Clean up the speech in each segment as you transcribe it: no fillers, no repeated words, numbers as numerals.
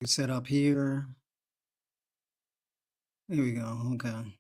Set up here. There we go. Okay.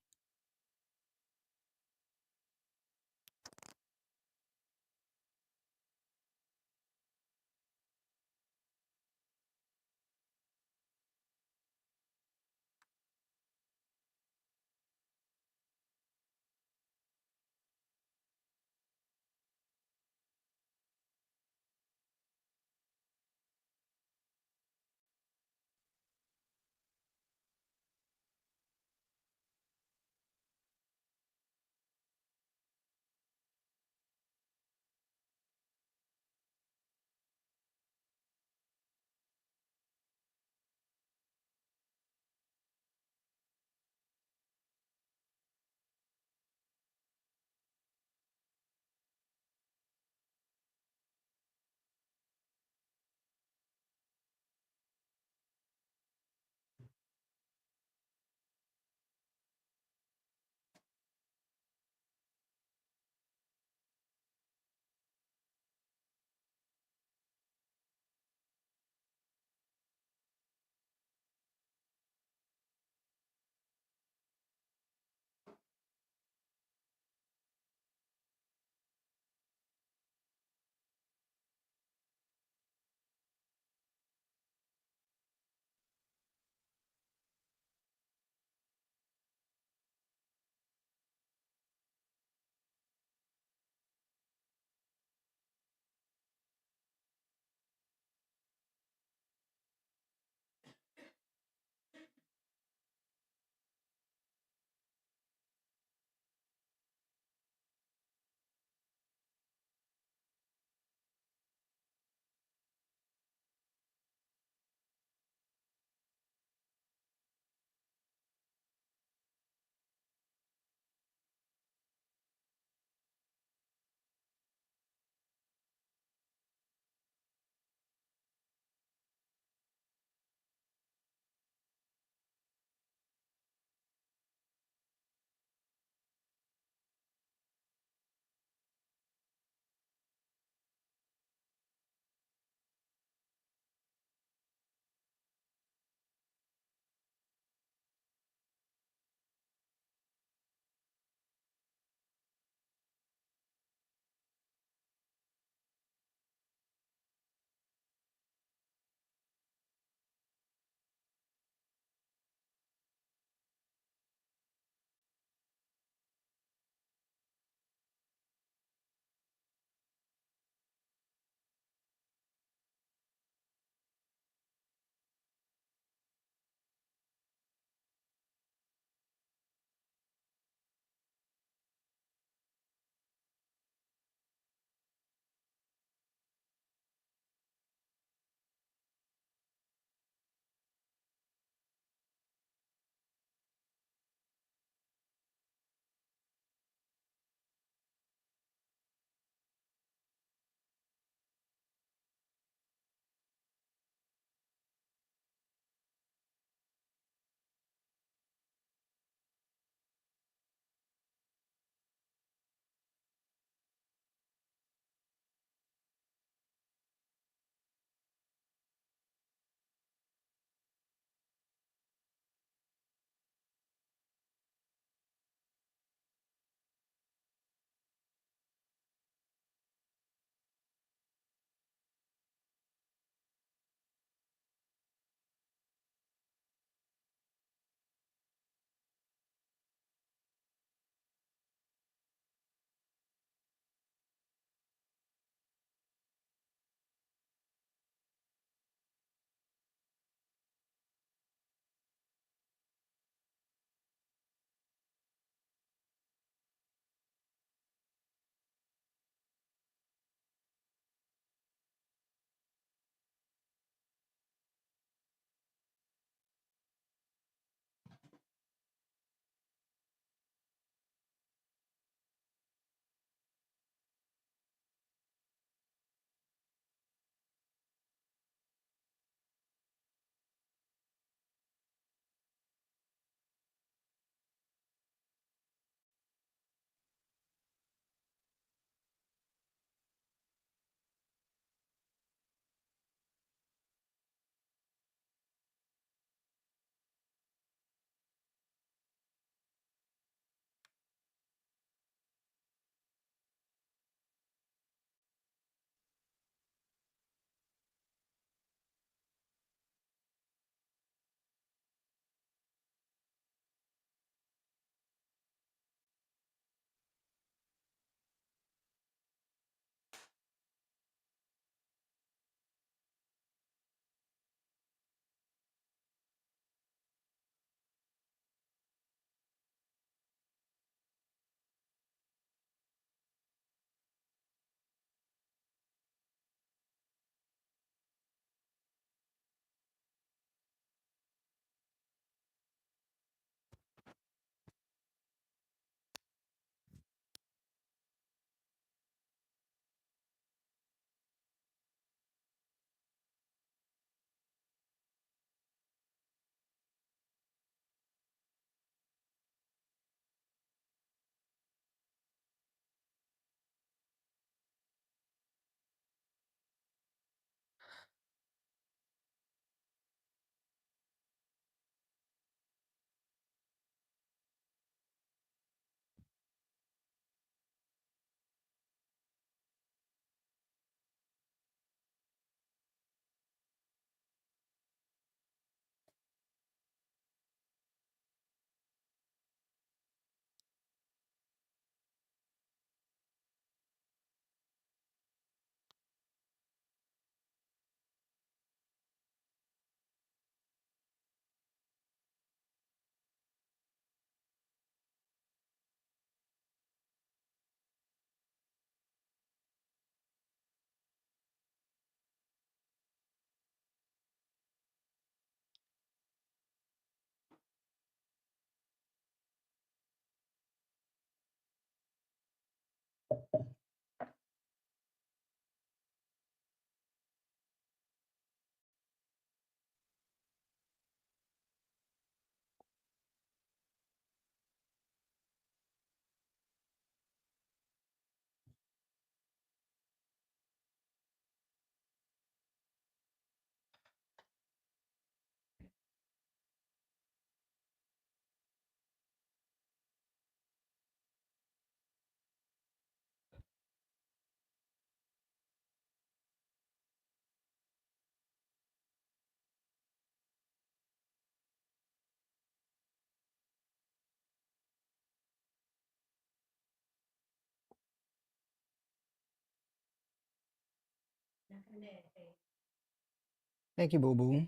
Thank you, Boo Boo.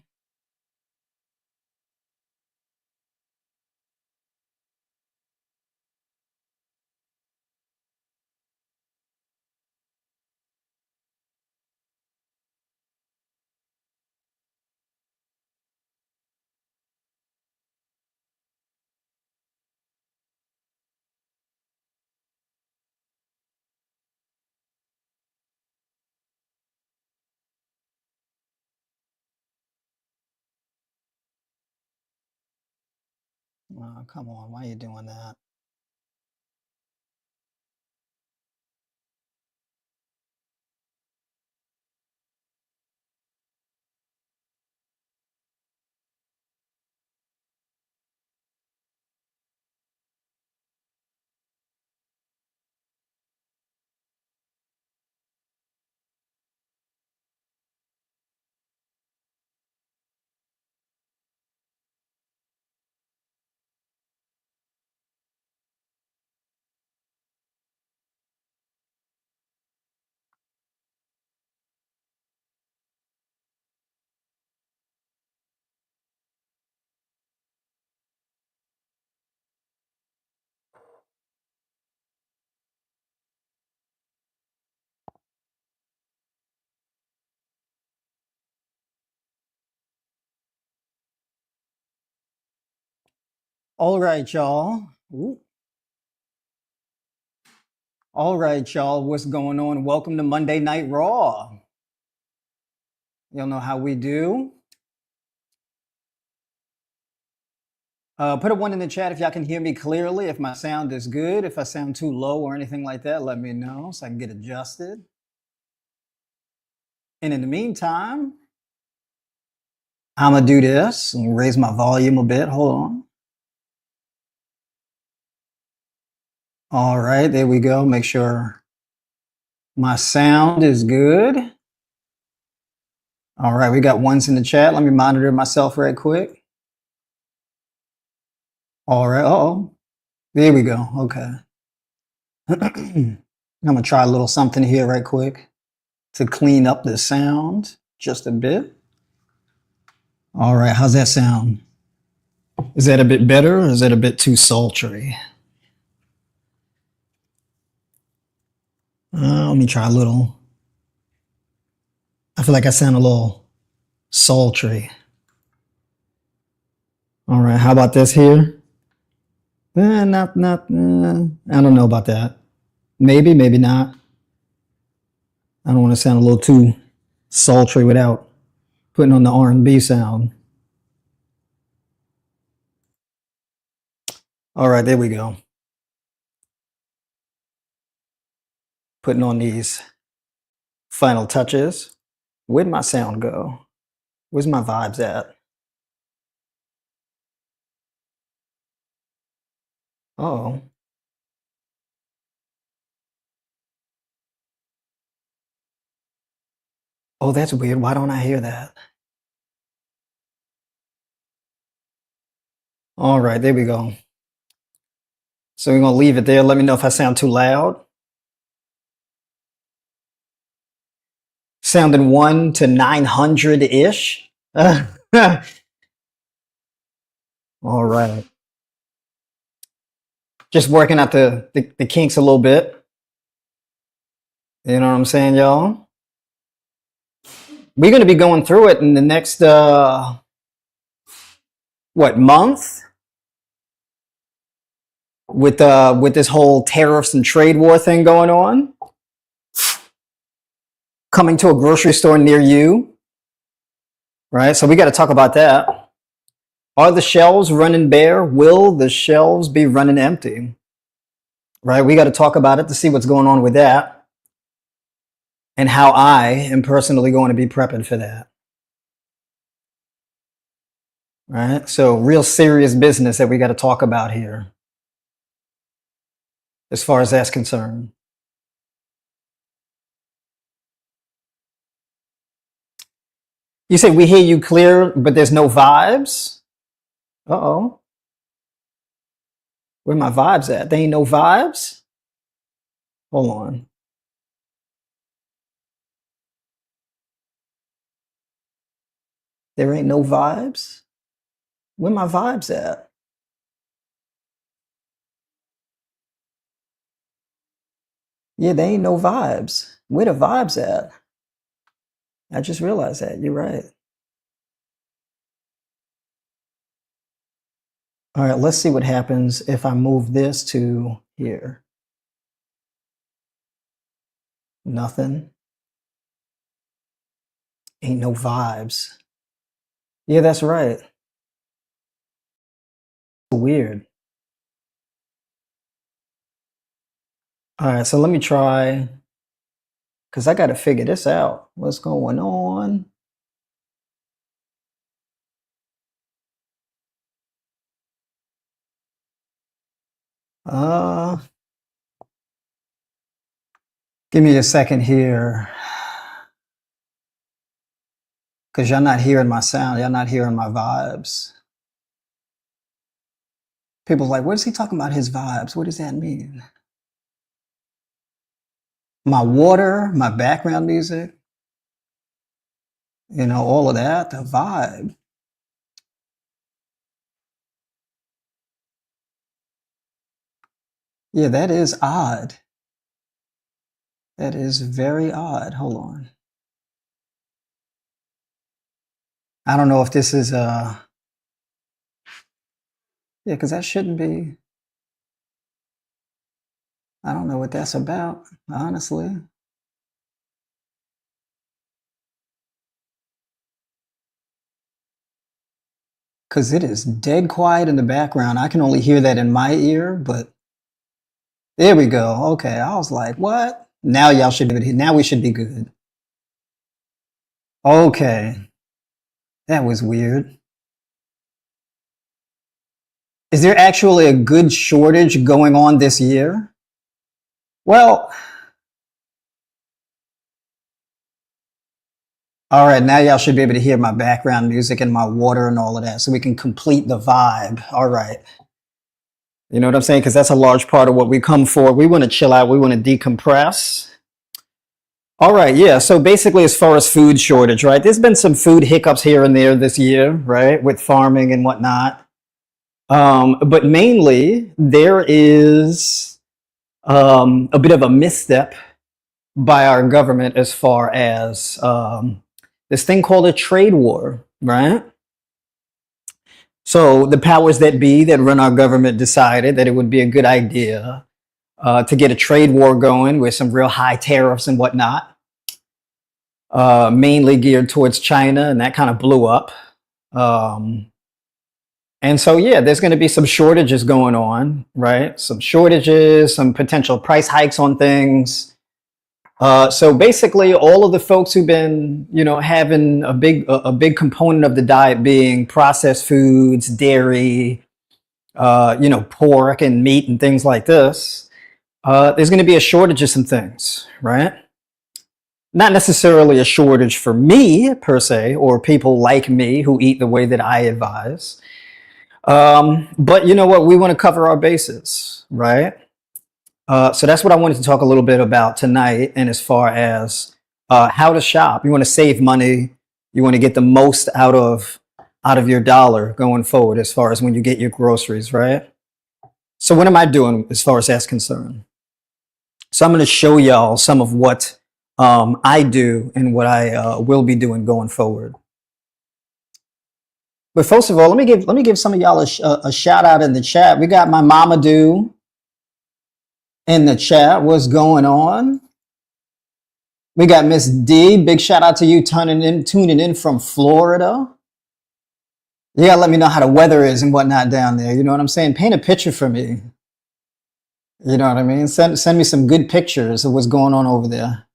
Oh, come on, why are you doing that? All right, y'all. Ooh. All right, y'all. What's going on? Welcome to Monday Night Raw. Y'all know how we do. Put a one in the chat if y'all can hear me clearly. If my sound is good. If I sound too low or anything like that, let me know so I can get adjusted. And in the meantime, I'm going to do this and raise my volume a bit. Hold on. All right, there we go. Make sure my sound is good. All right, we got ones in the chat. Let me monitor myself right quick. All right. Uh-oh. There we go. Okay. I'm going to try a little something here right quick to clean up the sound just a bit. All right, how's that sound? Is that a bit better or is that a bit too sultry? Let me try a little. I feel like I sound a little sultry. All right, how about this here? I don't know about that. Maybe, maybe not. I don't want to sound a little too sultry without putting on the R&B sound. All right, there we go. Putting on these final touches. Where'd my sound go? Where's my vibes at? Oh. Oh, that's weird. Why don't I hear that? All right, there we go. So we're going to leave it there. Let me know if I sound too loud. Sounding 1 to 900-ish. All right. Just working out the kinks a little bit. You know what I'm saying, y'all? We're going to be going through it in the next, month? With this whole tariffs and trade war thing going on. Coming to a grocery store near you. Right? So we got to talk about that. Are the shelves running bare? Will the shelves be running empty? Right? We got to talk about it to see what's going on with that and how I am personally going to be prepping for that. Right? So real serious business that we got to talk about here as far as that's concerned. You say we hear you clear, but there's no vibes? Uh-oh. Where my vibes at? There ain't no vibes? Hold on. There ain't no vibes? Where my vibes at? Yeah, they ain't no vibes. Where the vibes at? I just realized that. You're right. All right, let's see what happens if I move this to here. Nothing. Ain't no vibes. Yeah, that's right. Weird. All right, so let me try, because I got to figure this out. What's going on? Uh, Give me a second here, because y'all not hearing my sound. Y'all not hearing my vibes. People like, what is he talking about his vibes? What does that mean? My water, my background music, all of that, the vibe. Yeah, that is odd. That is very odd. Hold on. I don't know if this is yeah, because that shouldn't be. I don't know what that's about, honestly. Because it is dead quiet in the background. I can only hear that in my ear, but there we go. Okay, I was like, what? Now y'all should be. Now we should be good. Okay, that was weird. Is there actually a good shortage going on this year? Well, all right, now y'all should be able to hear my background music and my water and all of that, so we can complete the vibe. All right. You know what I'm saying? Because that's a large part of what we come for. We want to chill out. We want to decompress. All right, yeah. So basically, as far as food shortage, right? There's been some food hiccups here and there this year, right, with farming and whatnot. But mainly, there is a bit of a misstep by our government as far as this thing called a trade war, right? So the powers that be that run our government decided that it would be a good idea to get a trade war going with some real high tariffs and whatnot, mainly geared towards China, and that kind of blew up. Um, and so, yeah, there's going to be some shortages going on, right? Some shortages, some potential price hikes on things. So basically, all of the folks who've been, having a big component of the diet being processed foods, dairy, pork and meat and things like this, there's going to be a shortage of some things, right? Not necessarily a shortage for me per se, or people like me who eat the way that I advise. But you know what? We want to cover our bases, right? So that's what I wanted to talk a little bit about tonight. And as far as how to shop, you want to save money, you want to get the most out of your dollar going forward, as far as when you get your groceries, right? So what am I doing as far as that's concerned? So I'm going to show y'all some of what I do and what I will be doing going forward. But first of all, let me give some of y'all a shout out in the chat. We got my mama do in the chat. What's going on? We got Miss D. Big shout out to you tuning in from Florida. You gotta let me know how the weather is and whatnot down there. You know what I'm saying? Paint a picture for me. You know what I mean? Send me some good pictures of what's going on over there.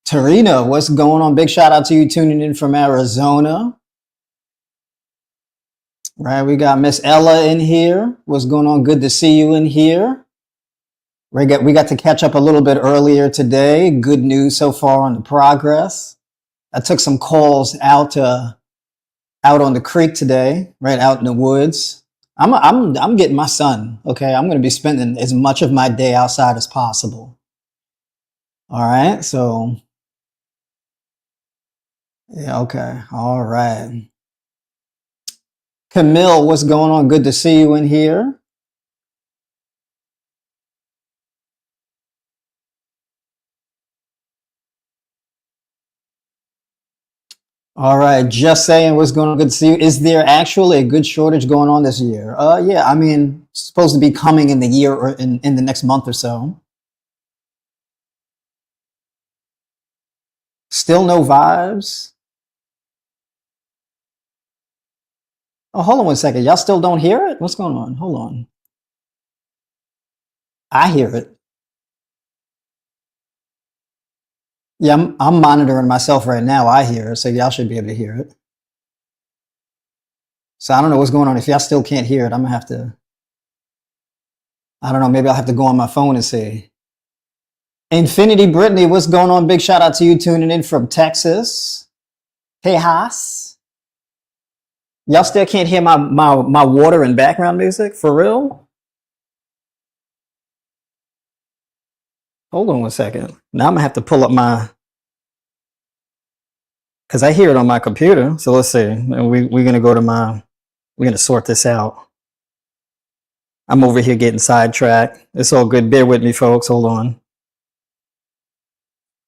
Tarina, what's going on? Big shout out to you tuning in from Arizona. Right, we got Miss Ella in here. What's going on? Good to see you in here. We got to catch up a little bit earlier today. Good news so far on the progress. I took some calls out on the creek today, right out in the woods. I'm getting my sun. Okay, I'm going to be spending as much of my day outside as possible. All right, so Yeah, okay. All right. Camille, what's going on? Good to see you in here. All right, just saying what's going on. Good to see you. Is there actually a good shortage going on this year? Yeah, I mean, it's supposed to be coming in the year or in the next month or so. Still no vibes. Oh, hold on one second. Y'all still don't hear it? What's going on? Hold on. I hear it. Yeah, I'm monitoring myself right now. I hear it, so y'all should be able to hear it. So I don't know what's going on. If y'all still can't hear it, I'm gonna have to, I don't know, maybe I'll have to go on my phone and see. Infinity Brittany, what's going on? Big shout out to you tuning in from Texas. Hey, Haas. Y'all still can't hear my water and background music? For real? Hold on one second. Now I'm gonna have to pull up my, because I hear it on my computer. So let's see. We're gonna go to my, we're gonna sort this out. I'm over here getting sidetracked. It's all good. Bear with me, folks. Hold on.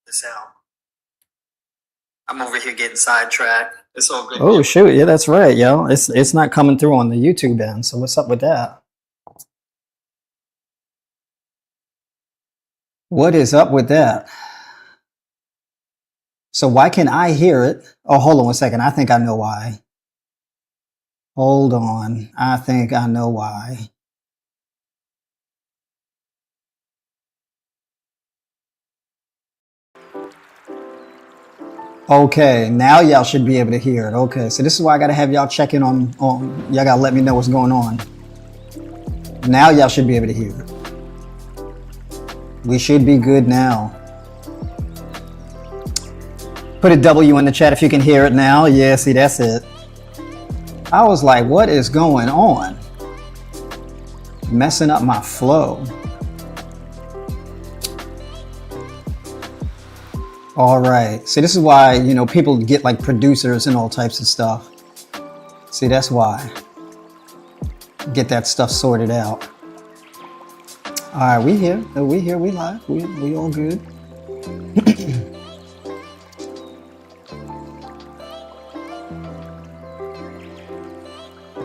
This out. I'm over here getting sidetracked. It's all good. Oh shoot, yeah, that's right, yo. It's not coming through on the YouTube end. So what's up with that? What is up with that? So why can I hear it? Oh, hold on one second. I think I know why. Hold on. I think I know why. Okay, now y'all should be able to hear it. Okay, so this is why I gotta have y'all check in on y'all gotta let me know what's going on. Now y'all should be able to hear it. We should be good now. Put a W in the chat if you can hear it now. Yeah, see, that's it. I was like, what is going on? Messing up my flow. All right. See, this is why, you know, people get like producers and all types of stuff. See, that's why. Get that stuff sorted out. All right, we here. We here. We live. We all good.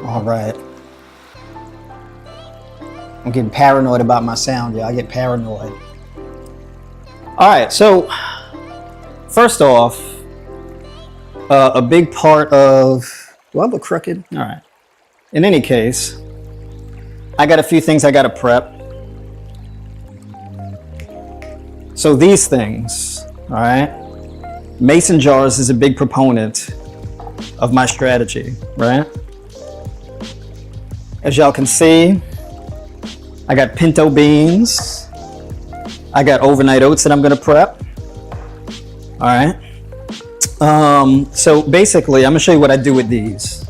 All right. I'm getting paranoid about my sound. Yeah, I get paranoid. All right. So first off, a big part of, do I look crooked? All right. In any case, I got a few things I got to prep. So these things, all right? Mason jars is a big proponent of my strategy, right? As y'all can see, I got pinto beans. I got overnight oats that I'm gonna prep. All right. So basically, I'm gonna show you what I do with these,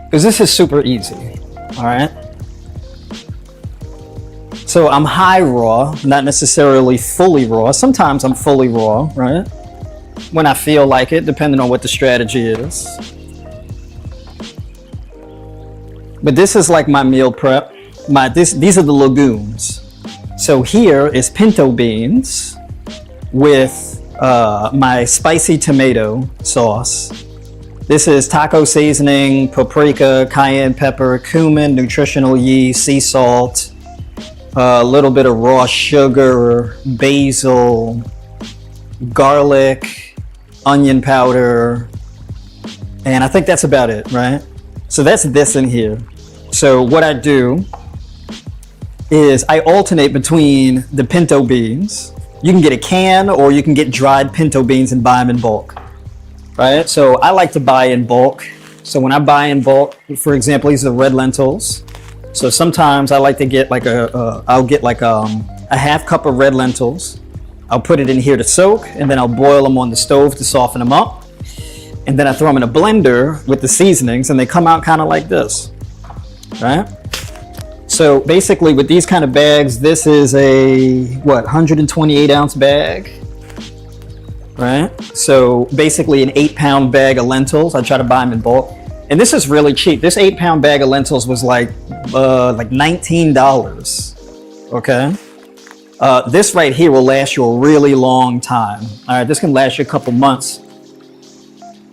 because this is super easy. All right. So I'm high raw, not necessarily fully raw. Sometimes I'm fully raw, right? When I feel like it, depending on what the strategy is. But this is like my meal prep. These are the legumes. So here is pinto beans with my spicy tomato sauce. This is taco seasoning, paprika, cayenne pepper, cumin, nutritional yeast, sea salt, a little bit of raw sugar, basil, garlic, onion powder, and I think that's about it, right? So that's this in here. So what I do is I alternate between the pinto beans. You can get a can or you can get dried pinto beans and buy them in bulk, right? So I like to buy in bulk. So when I buy in bulk, for example, these are red lentils. So sometimes I like to get like I'll get like a half cup of red lentils. I'll put it in here to soak, and then I'll boil them on the stove to soften them up. And then I throw them in a blender with the seasonings, and they come out kind of like this, right? So basically with these kind of bags, this is a, 128 ounce bag. right? So basically an 8-pound bag of lentils. I try to buy them in bulk. And this is really cheap. This 8-pound bag of lentils was like $19. Okay. This right here will last you a really long time. All right, this can last you a couple months,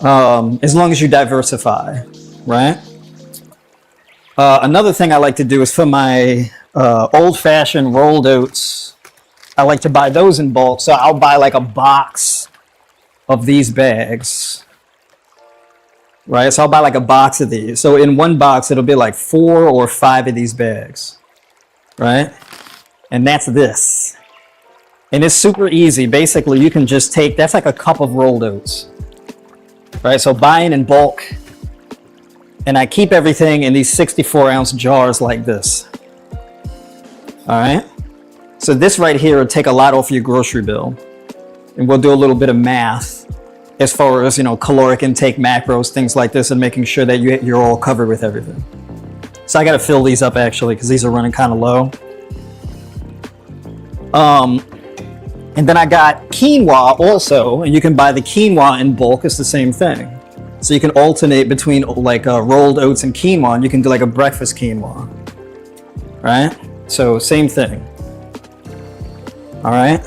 as long as you diversify, right? Another thing I like to do is for my old-fashioned rolled oats, I like to buy those in bulk. So I'll buy like a box of these bags, right? So I'll buy like a box of these. So in one box, it'll be like 4 or 5 of these bags, right? And that's this. And it's super easy. Basically, you can just take, that's like a cup of rolled oats, right? So buying in bulk. And I keep everything in these 64-ounce jars like this. All right. So this right here will take a lot off your grocery bill. And we'll do a little bit of math as far as, caloric intake, macros, things like this, and making sure that you're all covered with everything. So I got to fill these up actually, because these are running kind of low. And then I got quinoa also, and you can buy the quinoa in bulk. It's the same thing. So you can alternate between like rolled oats and quinoa, and you can do like a breakfast quinoa, right? So same thing. All right.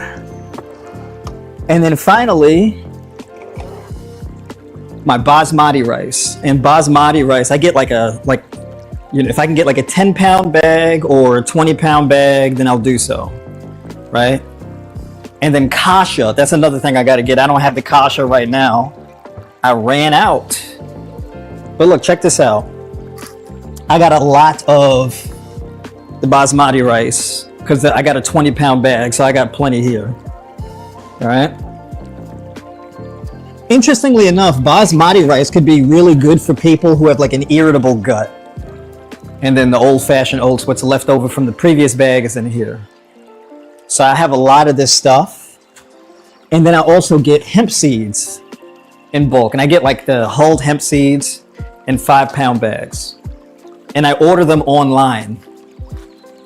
And then finally, my basmati rice. And basmati rice, I get if I can get like a 10-pound bag or a 20-pound bag, then I'll do so, right? And then kasha, that's another thing I got to get. I don't have the kasha right now. I ran out. But look, check this out. I got a lot of the basmati rice because I got a 20-pound bag, so I got plenty here. All right. Interestingly enough, basmati rice could be really good for people who have like an irritable gut. And then the old-fashioned oats, what's left over from the previous bag, is in here. So I have a lot of this stuff. And then I also get hemp seeds in bulk. And I get like the hulled hemp seeds in 5-pound bags. And I order them online,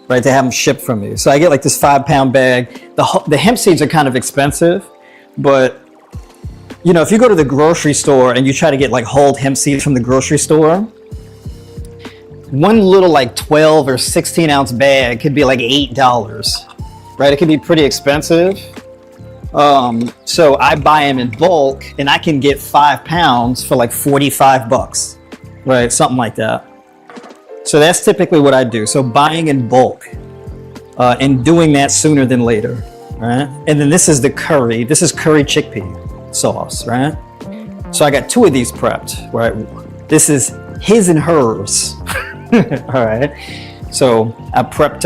right, to have them shipped from me. So I get like this 5-pound bag. The hemp seeds are kind of expensive, but if you go to the grocery store and you try to get like hulled hemp seeds from the grocery store, one little like 12 or 16-ounce bag could be like $8, right? It can be pretty expensive. So I buy them in bulk, and I can get 5 pounds for like $45, right? Something like that. So that's typically what I do. So buying in bulk, and doing that sooner than later, right? And then this is the curry. This is curry chickpea sauce, right? So I got 2 of these prepped, right? This is his and hers. All right. So I prepped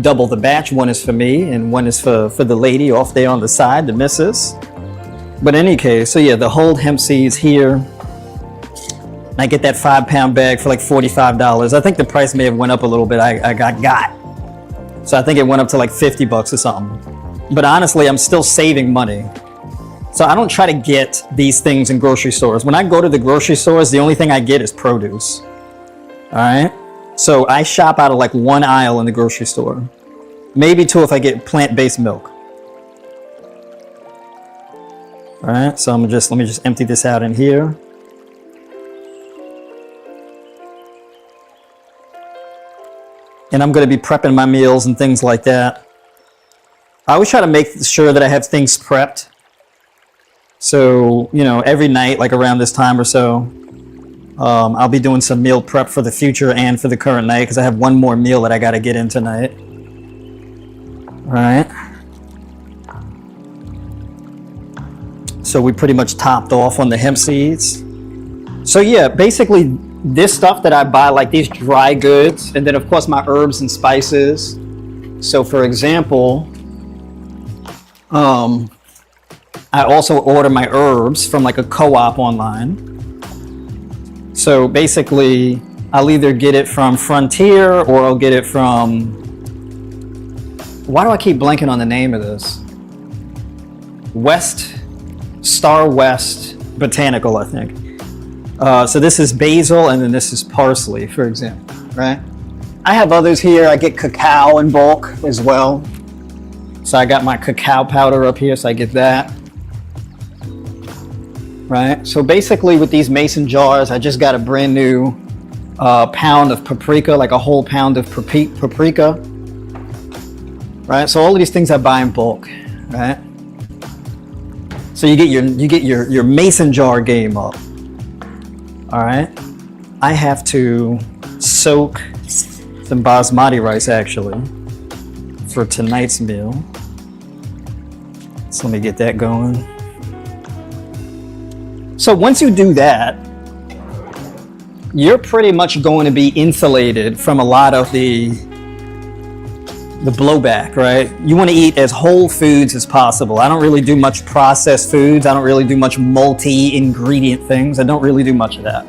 double the batch. One is for me and one is for the lady off there on the side, the missus. But in any case, so yeah, the whole hemp seeds here. I get that 5-pound bag for like $45. I think the price may have went up a little bit. I got. So I think it went up to like $50 or something. But honestly, I'm still saving money. So I don't try to get these things in grocery stores. When I go to the grocery stores, the only thing I get is produce. All right. So I shop out of like 1 aisle in the grocery store. Maybe 2 if I get plant-based milk. All right. So let me just empty this out in here. And I'm going to be prepping my meals and things like that. I always try to make sure that I have things prepped. So, every night, like around this time or so, I'll be doing some meal prep for the future and for the current night, because I have one more meal that I got to get in tonight. All right. So we pretty much topped off on the hemp seeds. So yeah, basically this stuff that I buy, like these dry goods, and then of course my herbs and spices. So for example, I also order my herbs from like a co-op online. So basically, I'll either get it from Frontier or I'll get it from, why do I keep blanking on the name of this? Star West Botanical, I think. So this is basil, and then this is parsley, for example, right? I have others here. I get cacao in bulk as well. So I got my cacao powder up here, so I get that. right? So basically with these mason jars, I just got a brand new pound of paprika, like a whole pound of paprika, right? So all of these things I buy in bulk, right? So you get your mason jar game up. All right. I have to soak some basmati rice actually for tonight's meal. So let me get that going. So once you do that, you're pretty much going to be insulated from a lot of the blowback, right? You want to eat as whole foods as possible. I don't really do much processed foods. I don't really do much multi-ingredient things. I don't really do much of that.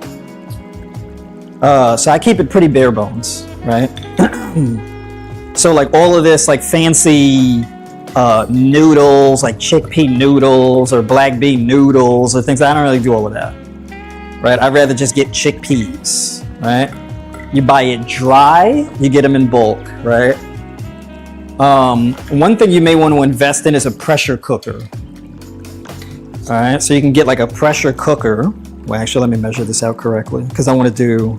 So I keep it pretty bare bones, right? So like all of this like fancy noodles, like chickpea noodles or black bean noodles or things, I don't really do all of that, right? I'd rather just get chickpeas, right? You buy it dry, you get them in bulk, right? One thing you may want to invest in is a pressure cooker. All right, so you can get like a pressure cooker. Well, actually, let me measure this out correctly because I want to do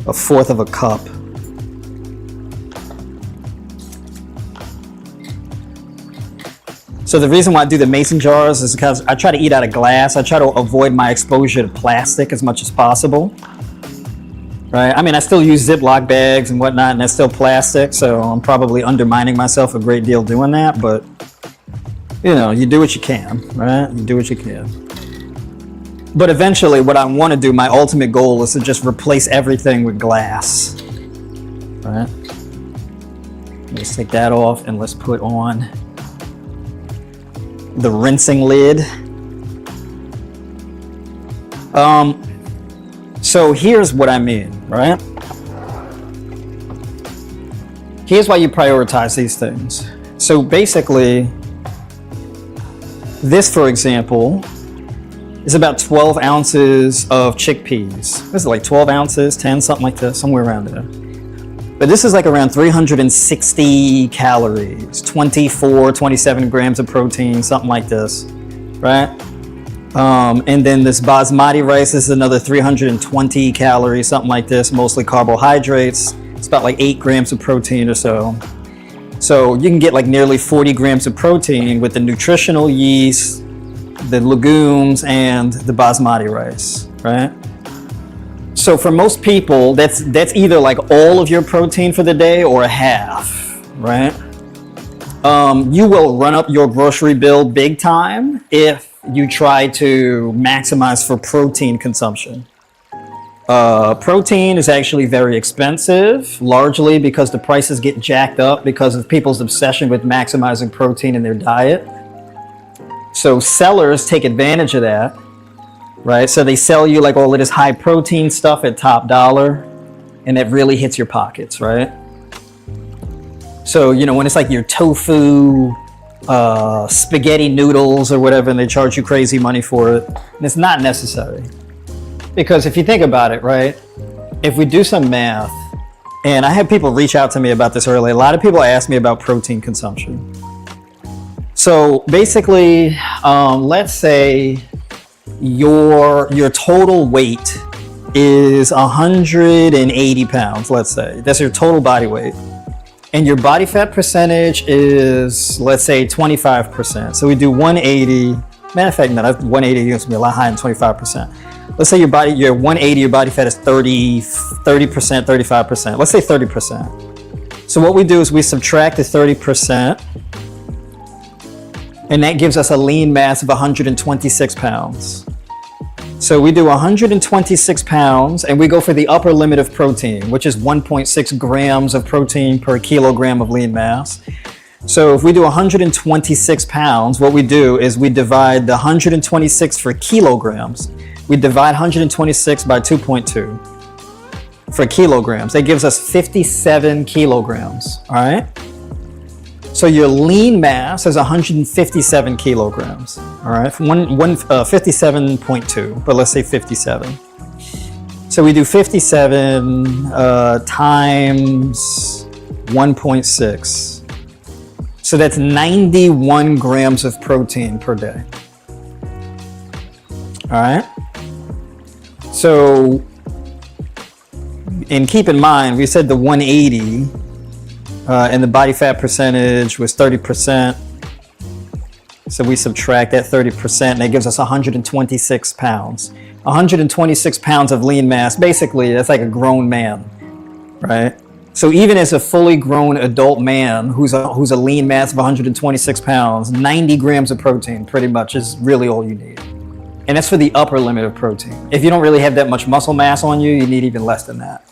1/4 of a cup. So the reason why I do the mason jars is because I try to eat out of glass. I try to avoid my exposure to plastic as much as possible. Right. I mean, I still use Ziploc bags and whatnot, and that's still plastic. So I'm probably undermining myself a great deal doing that. But, you know, you do what you can, right? You do what you can. But eventually what I want to do, my ultimate goal is to just replace everything with glass. Right. Let's take that off and let's put on the rinsing lid. So here's what I mean, right? Here's why you prioritize these things. So basically, this, for example, is about 12 ounces of chickpeas. This is like 12 ounces, 10, something like that, somewhere around there. But this is like around 360 calories, 24, 27 grams of protein, something like this, right? And then this basmati rice is another 320 calories, something like this, mostly carbohydrates. It's about like 8 grams of protein or so. So you can get like nearly 40 grams of protein with the nutritional yeast, the legumes, and the basmati rice, right? So for most people, that's either like all of your protein for the day or a half, right? You will run up your grocery bill big time if you try to maximize for protein consumption. Protein is actually very expensive, largely because the prices get jacked up because of people's obsession with maximizing protein in their diet. So sellers take advantage of that, right? So they sell you like all of this high protein stuff at top dollar, and it really hits your pockets, right? So, you know, when it's like your tofu, spaghetti noodles or whatever, and they charge you crazy money for it, and it's not necessary. Because if you think about it, right, if we do some math, and I had people reach out to me about this earlier, a lot of people ask me about protein consumption. So basically, let's say your total weight is 180 pounds, let's say. That's your total body weight. And your body fat percentage is, let's say, 25%. So we do 180. Matter of fact, no, 180 is going to be a lot higher than 25%. Let's say you're 180, your body fat is 30%, 35%. Let's say 30%. So what we do is we subtract the 30%, and that gives us a lean mass of 126 pounds. So we do 126 pounds, and we go for the upper limit of protein, which is 1.6 grams of protein per kilogram of lean mass. So if we do 126 pounds, what we do is we divide the 126 for kilograms. We divide 126 by 2.2 for kilograms. That gives us 57 kilograms, all right? So your lean mass is 157 kilograms, all right? 57.2, but let's say 57. So we do 57 times 1.6. So that's 91 grams of protein per day. All right. So, and keep in mind, we said the 180 and the body fat percentage was 30%. So we subtract that 30% and that gives us 126 pounds. 126 pounds of lean mass, basically that's like a grown man, right? So even as a fully grown adult man who's a lean mass of 126 pounds, 90 grams of protein pretty much is really all you need. And that's for the upper limit of protein. If you don't really have that much muscle mass on you, you need even less than that,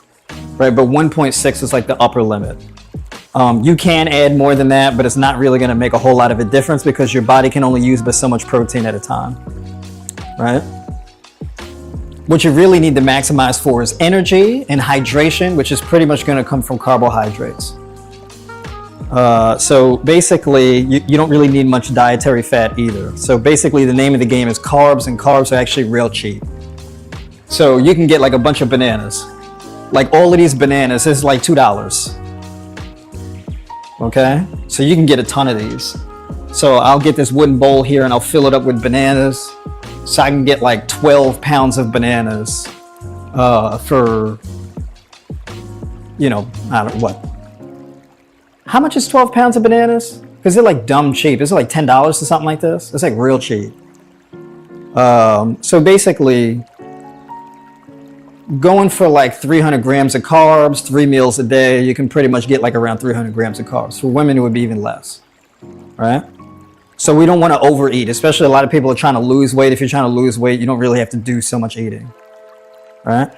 right? But 1.6 is like the upper limit. You can add more than that, but it's not really going to make a whole lot of a difference because your body can only use but so much protein at a time, right? What you really need to maximize for is energy and hydration, which is pretty much going to come from carbohydrates. So basically, you don't really need much dietary fat either. So basically, the name of the game is carbs, and carbs are actually real cheap. So you can get like a bunch of bananas. Like all of these bananas is like $2. Okay, so you can get a ton of these. So I'll get this wooden bowl here and I'll fill it up with bananas. So I can get like 12 pounds of bananas for, you know, I don't know what. How much is 12 pounds of bananas? Because they're like dumb cheap. Is it like $10 or something like this? It's like real cheap. So basically, going for like 300 grams of carbs, 3 meals a day, you can pretty much get like around 300 grams of carbs. For women, it would be even less, right? So we don't want to overeat, especially a lot of people are trying to lose weight. If you're trying to lose weight, you don't really have to do so much eating, right?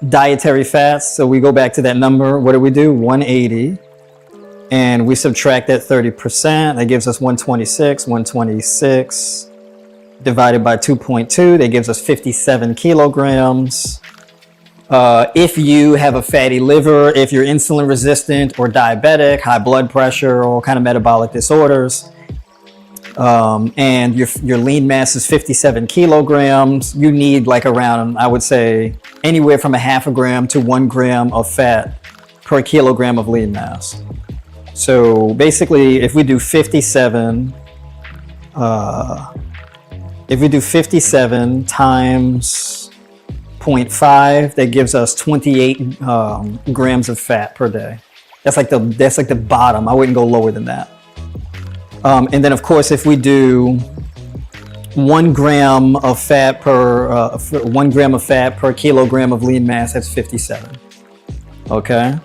Dietary fats, so we go back to that number. What do? 180, and we subtract that 30%. That gives us 126. 126 divided by 2.2, that gives us 57 kilograms. If you have a fatty liver, if you're insulin resistant or diabetic, high blood pressure, all kind of metabolic disorders, and your lean mass is 57 kilograms, you need like around, I would say, anywhere from 0.5 gram to 1 gram of fat per kilogram of lean mass. So basically, if we do 57 times 0.5, that gives us 28 grams of fat per day. That's like the bottom. I wouldn't go lower than that. And then of course, if we do 1 gram of fat per 1 gram of fat per kilogram of lean mass, that's 57. Okay.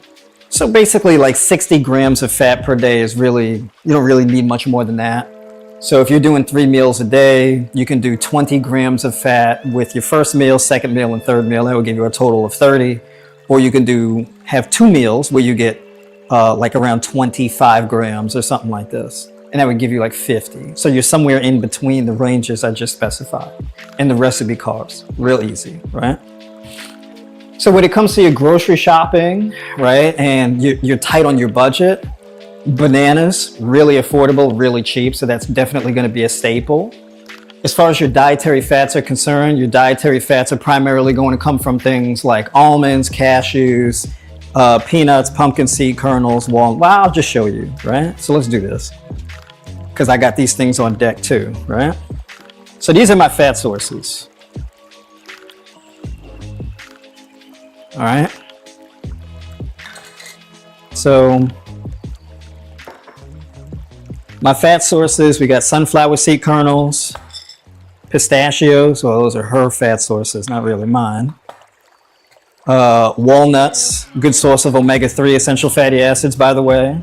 So basically, like 60 grams of fat per day is really, you don't really need much more than that. So if you're doing 3 meals a day, you can do 20 grams of fat with your first meal, second meal, and third meal. That will give you a total of 30. Or you can have 2 meals where you get like around 25 grams or something like this. And that would give you like 50. So you're somewhere in between the ranges I just specified. And the rest would be carbs. Real easy, right? So when it comes to your grocery shopping, right, and you're tight on your budget, bananas, really affordable, really cheap, so that's definitely going to be a staple. As far as your dietary fats are concerned, your dietary fats are primarily going to come from things like almonds, cashews, peanuts, pumpkin seed kernels, walnuts. Well, I'll just show you, right? So let's do this, because I got these things on deck too, right? So these are my fat sources. All right. So my fat sources, we got sunflower seed kernels, pistachios, well, those are her fat sources, not really mine. Walnuts, good source of omega-3 essential fatty acids, by the way.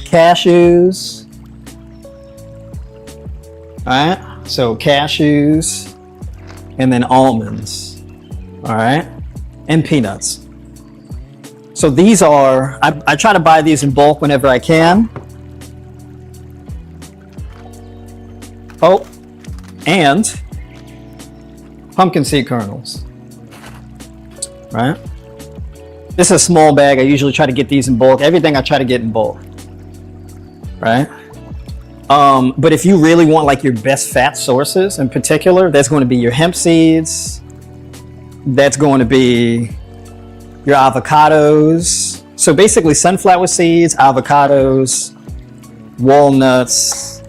Cashews. All right, so cashews, and then almonds, all right, and peanuts. So these are, I try to buy these in bulk whenever I can. Oh, and pumpkin seed kernels, right? This is a small bag. I usually try to get these in bulk. Everything I try to get in bulk, right? But if you really want like your best fat sources in particular, that's going to be your hemp seeds. That's going to be your avocados, So basically sunflower seeds, avocados, walnuts,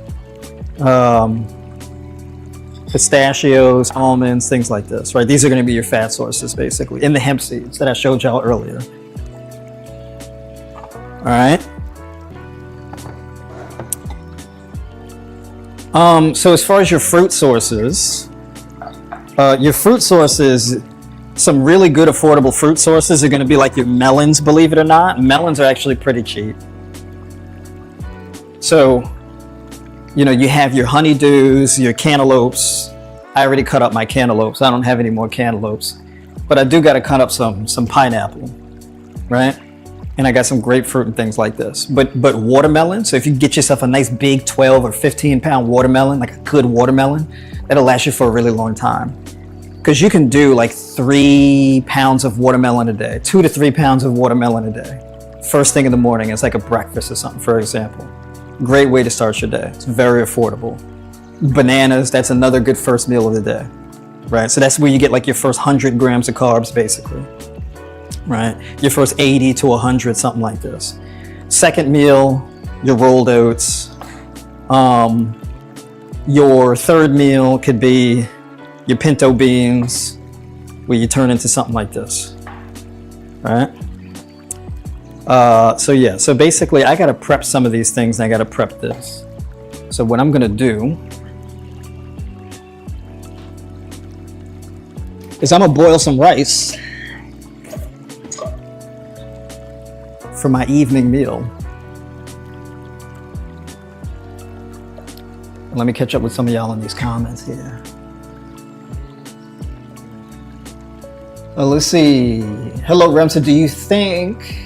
pistachios, almonds, things like this, right? These are going to be your fat sources basically in the hemp seeds that I showed y'all earlier. All right. So as far as your fruit sources, some really good affordable fruit sources are going to be like your melons, believe it or not. Melons are actually pretty cheap. So, you know, you have your honeydews, your cantaloupes. I already cut up my cantaloupes. I don't have any more cantaloupes, but I do got to cut up some pineapple, right? And I got some grapefruit and things like this. But watermelon, so if you get yourself a nice big 12 or 15 pound watermelon, like a good watermelon, that'll last you for a really long time. Because you can do like 3 pounds of watermelon a day, 2 to 3 pounds of watermelon a day. First thing in the morning, it's like a breakfast or something, for example. Great way to start your day. It's very affordable. Bananas, that's another good first meal of the day, right? So that's where you get like your first 100 grams of carbs, basically, right? Your first 80 to 100, something like this. Second meal, your rolled oats. Your third meal could be your pinto beans, where you turn into something like this, right? So basically I gotta prep some of these things and I gotta prep this. So what I'm gonna do is I'm gonna boil some rice for my evening meal. Let me catch up with some of y'all in these comments here. Let's see. Hello, Remsa. Do you think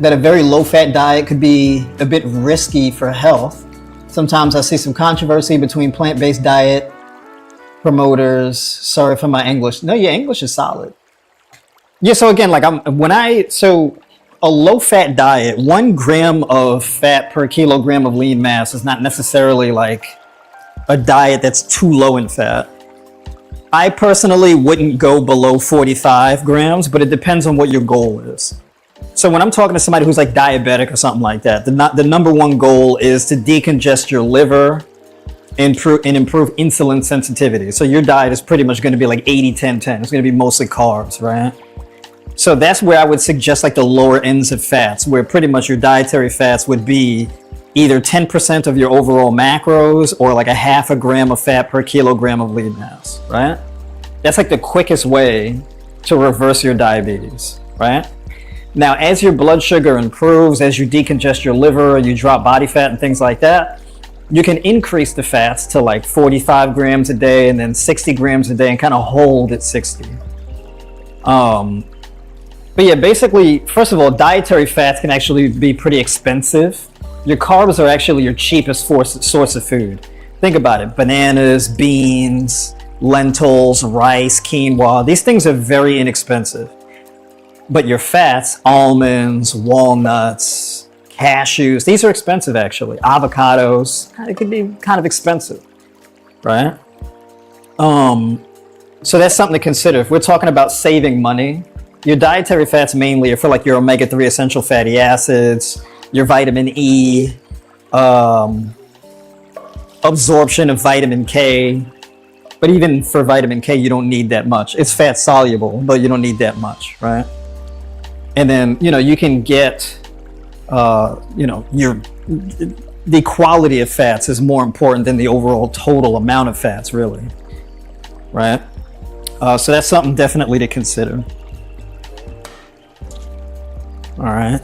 that a very low-fat diet could be a bit risky for health? Sometimes I see some controversy between plant-based diet promoters. Sorry for my English. No, your English is solid. Yeah. So again, like a low-fat diet, 1 gram of fat per kilogram of lean mass is not necessarily like a diet that's too low in fat. I personally wouldn't go below 45 grams, but it depends on what your goal is. So when I'm talking to somebody who's like diabetic or something like that, the number one goal is to decongest your liver and improve insulin sensitivity. So your diet is pretty much going to be like 80-10-10. It's going to be mostly carbs, right? So that's where I would suggest like the lower ends of fats, where pretty much your dietary fats would be either 10% of your overall macros or like a 0.5 gram of fat per kilogram of lean mass, right? That's like the quickest way to reverse your diabetes, right? Now, as your blood sugar improves, as you decongest your liver, you drop body fat and things like that, you can increase the fats to like 45 grams a day and then 60 grams a day and kind of hold at 60. But yeah, basically, first of all, dietary fats can actually be pretty expensive. Your carbs are actually your cheapest source of food. Think about it. Bananas, beans, lentils, rice, quinoa. These things are very inexpensive. But your fats, almonds, walnuts, cashews, these are expensive actually. Avocados, it could be kind of expensive, right? So that's something to consider. If we're talking about saving money, your dietary fats mainly are for like your omega-3 essential fatty acids, your vitamin E, absorption of vitamin K. But even for vitamin K, you don't need that much. It's fat soluble, but you don't need that much, right? And then, you can get, the quality of fats is more important than the overall total amount of fats, really, right? So that's something definitely to consider. All right.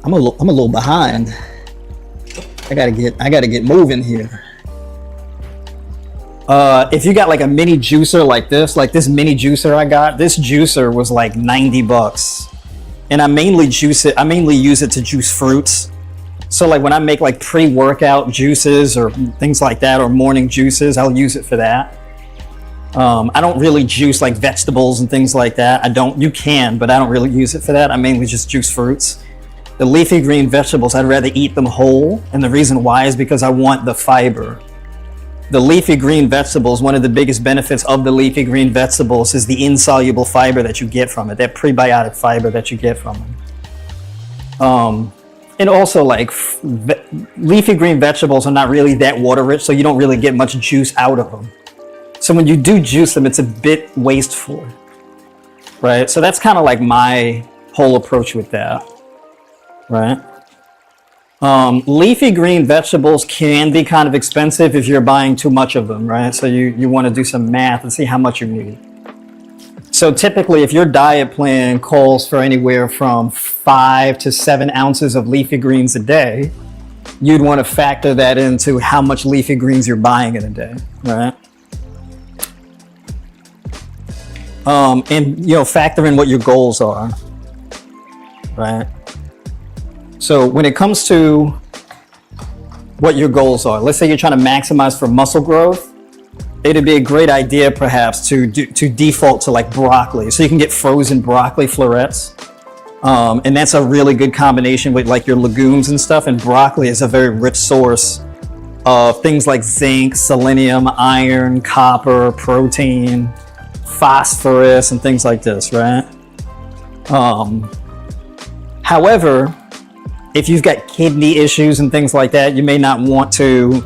I'm a little behind. I gotta get moving here. If you got like a mini juicer like this mini juicer I got, this juicer was like $90. And I mainly use it to juice fruits. So like when I make like pre-workout juices or things like that, or morning juices, I'll use it for that. I don't really juice like vegetables and things like that. You can, but I don't really use it for that. I mainly just juice fruits. The leafy green vegetables, I'd rather eat them whole. And the reason why is because I want the fiber. the leafy green vegetables, one of the biggest benefits of the leafy green vegetables is the insoluble fiber that you get from it, that prebiotic fiber that you get from them. And also, like, leafy green vegetables are not really that water rich, so you don't really get much juice out of them. So when you do juice them, it's a bit wasteful, right? So that's kind of like my whole approach with that, right? Leafy green vegetables can be kind of expensive if you're buying too much of them, right? So you want to do some math and see how much you need. So typically, if your diet plan calls for anywhere from 5 to 7 ounces of leafy greens a day, you'd want to factor that into how much leafy greens you're buying in a day, right? And, factor in what your goals are, right? So when it comes to what your goals are, let's say you're trying to maximize for muscle growth, it'd be a great idea perhaps to default to like broccoli. So you can get frozen broccoli florets. And that's a really good combination with like your legumes and stuff. And broccoli is a very rich source of things like zinc, selenium, iron, copper, protein, phosphorus, and things like this, right? However, if you've got kidney issues and things like that, you may not want to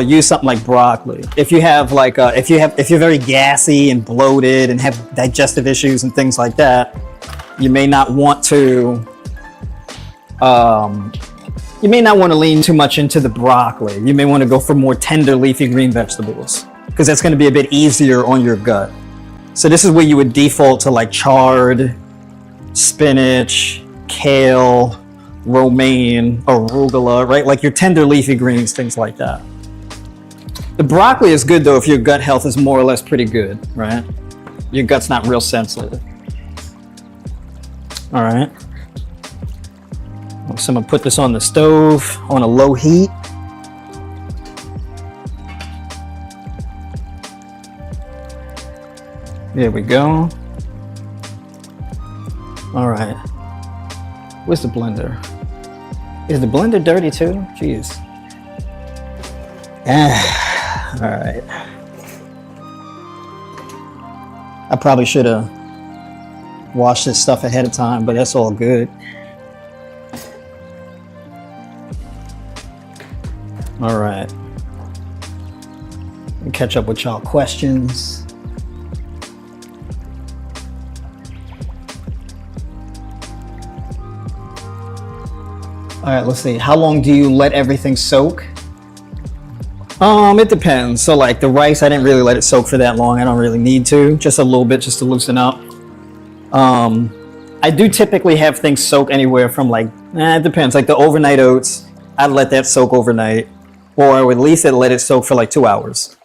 use something like broccoli. If you have like if you're very gassy and bloated and have digestive issues and things like that, you may not want to lean too much into the broccoli. You may want to go for more tender leafy green vegetables because that's going to be a bit easier on your gut. So this is where you would default to like chard, spinach, kale, romaine, arugula, right? Like your tender leafy greens, things like that. The broccoli is good though if your gut health is more or less pretty good, right? Your gut's not real sensitive. All right. So I'm gonna put this on the stove on a low heat. There we go. All right. Where's the blender? Is the blender dirty too? Jeez. All right. I probably should have washed this stuff ahead of time, but that's all good. All right. We'll catch up with y'all questions. All right, let's see. How long do you let everything soak? It depends. So like the rice, I didn't really let it soak for that long. I don't really need to, just a little bit just to loosen up. I do typically have things soak anywhere from like, it depends. Like the overnight oats, I'd let that soak overnight, or at least I'd let it soak for like 2 hours,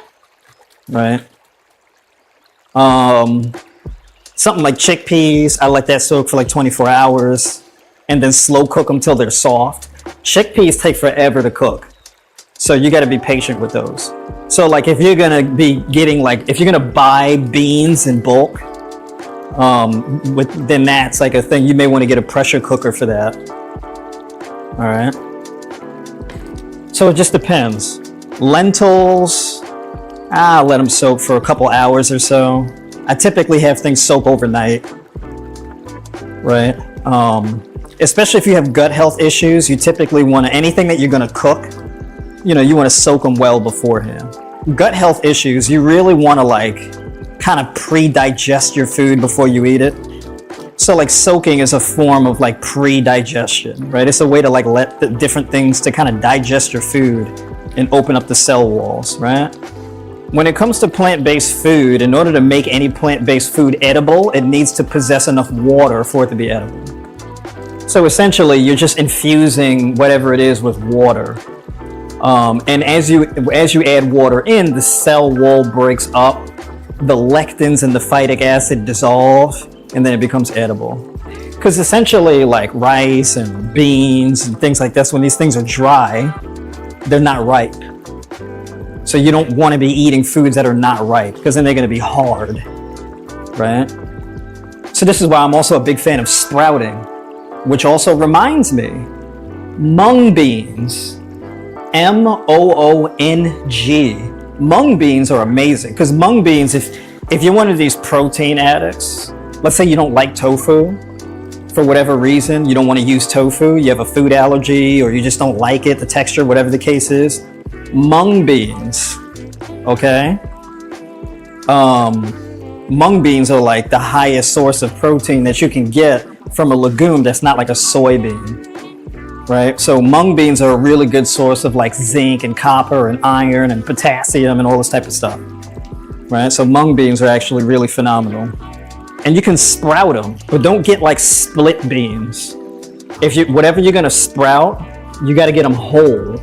right? Something like chickpeas, I let that soak for like 24 hours and then slow cook them till they're soft. Chickpeas take forever to cook. So you got to be patient with those. So like if you're going to be getting like, if you're going to buy beans in bulk, then that's like a thing. You may want to get a pressure cooker for that. All right. So it just depends. Lentils, I'll let them soak for a couple hours or so. I typically have things soak overnight, right? Especially if you have gut health issues, you typically want to, anything that you're going to cook, you want to soak them well beforehand. Gut health issues, you really want to like kind of pre-digest your food before you eat it. So like soaking is a form of like pre-digestion, right? It's a way to like let the different things to kind of digest your food and open up the cell walls, right? When it comes to plant-based food, in order to make any plant-based food edible, it needs to possess enough water for it to be edible. So essentially, you're just infusing whatever it is with water. And as you add water in, the cell wall breaks up, the lectins and the phytic acid dissolve, and then it becomes edible. Because essentially, like rice and beans and things like this, when these things are dry, they're not ripe. So you don't want to be eating foods that are not ripe, because then they're going to be hard, right? So this is why I'm also a big fan of sprouting, which also reminds me, mung beans, M-O-O-N-G, Mung beans are amazing because mung beans, if you're one of these protein addicts, let's say you don't like tofu for whatever reason, you don't want to use tofu, you have a food allergy, or you just don't like it, the texture, whatever the case is, mung beans, okay? Mung beans are like the highest source of protein that you can get from a legume that's not like a soybean. Right? So mung beans are a really good source of like zinc and copper and iron and potassium and all this type of stuff. Right? So mung beans are actually really phenomenal. And you can sprout them, but don't get like split beans. Whatever you're gonna sprout, you gotta get them whole.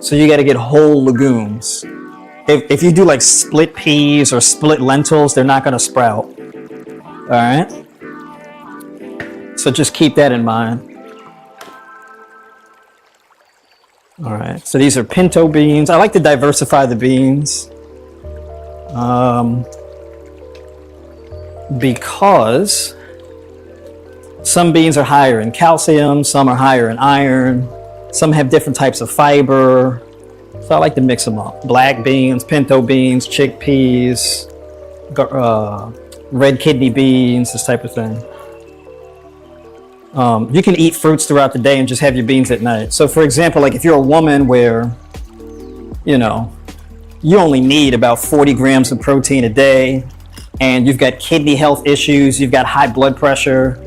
So you gotta get whole legumes. If you do like split peas or split lentils, they're not gonna sprout. All right? So just keep that in mind. All right, so these are pinto beans. I like to diversify the beans because some beans are higher in calcium, some are higher in iron, some have different types of fiber. So I like to mix them up. Black beans, pinto beans, chickpeas, red kidney beans, this type of thing. You can eat fruits throughout the day and just have your beans at night. So for example, like if you're a woman where, you know, you only need about 40 grams of protein a day and you've got kidney health issues, you've got high blood pressure,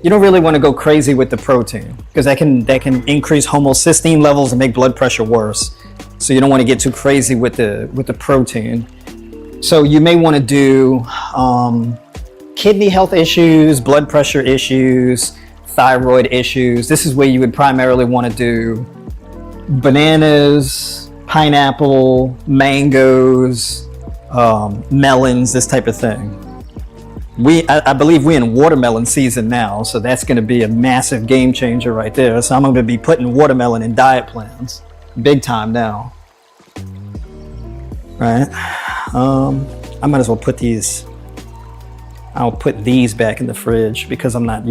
you don't really want to go crazy with the protein because that can increase homocysteine levels and make blood pressure worse. So you don't want to get too crazy with the protein. So you may want to do kidney health issues, blood pressure issues, thyroid issues. This is where you would primarily want to do bananas, pineapple, mangoes, melons, this type of thing. I believe we're in watermelon season now, so that's going to be a massive game changer right there. So I'm going to be putting watermelon in diet plans, big time now. Right? I might as well put these. I'll put these back in the fridge because I'm not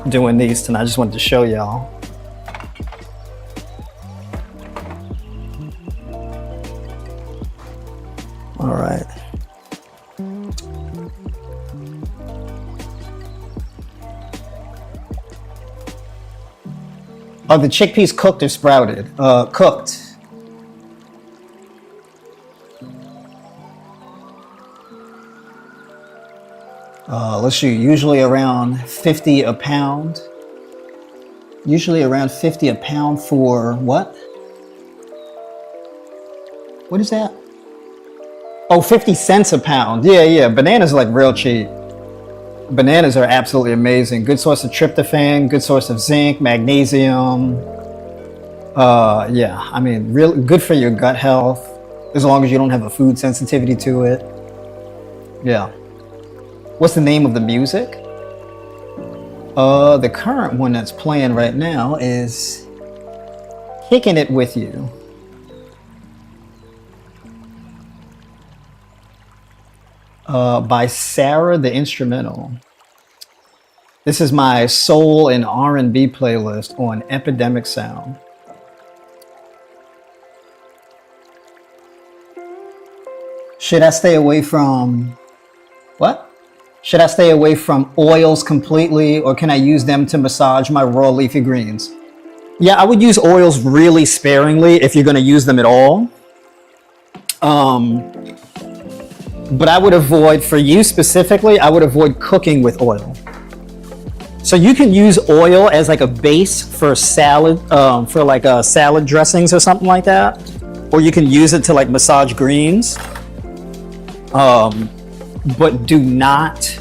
doing these tonight. I just wanted to show y'all. All right. Are the chickpeas cooked or sprouted? Cooked. Let's see, usually around 50 a pound. Usually around 50 a pound for what? What is that? Oh, 50 cents a pound. Yeah. Bananas are like real cheap. Bananas are absolutely amazing. Good source of tryptophan, good source of zinc, magnesium. Yeah, I mean, real good for your gut health, as long as you don't have a food sensitivity to it. Yeah. What's the name of the music? The current one that's playing right now is Kicking It With You. By Sarah the Instrumental. This is my soul and R&B playlist on Epidemic Sound. Should I stay away from what? Should I stay away from oils completely, or can I use them to massage my raw leafy greens? Yeah, I would use oils really sparingly if you're going to use them at all. But I would avoid, for you specifically, I would avoid cooking with oil. So you can use oil as like a base for salad, for like salad dressings or something like that. Or you can use it to like massage greens. But do not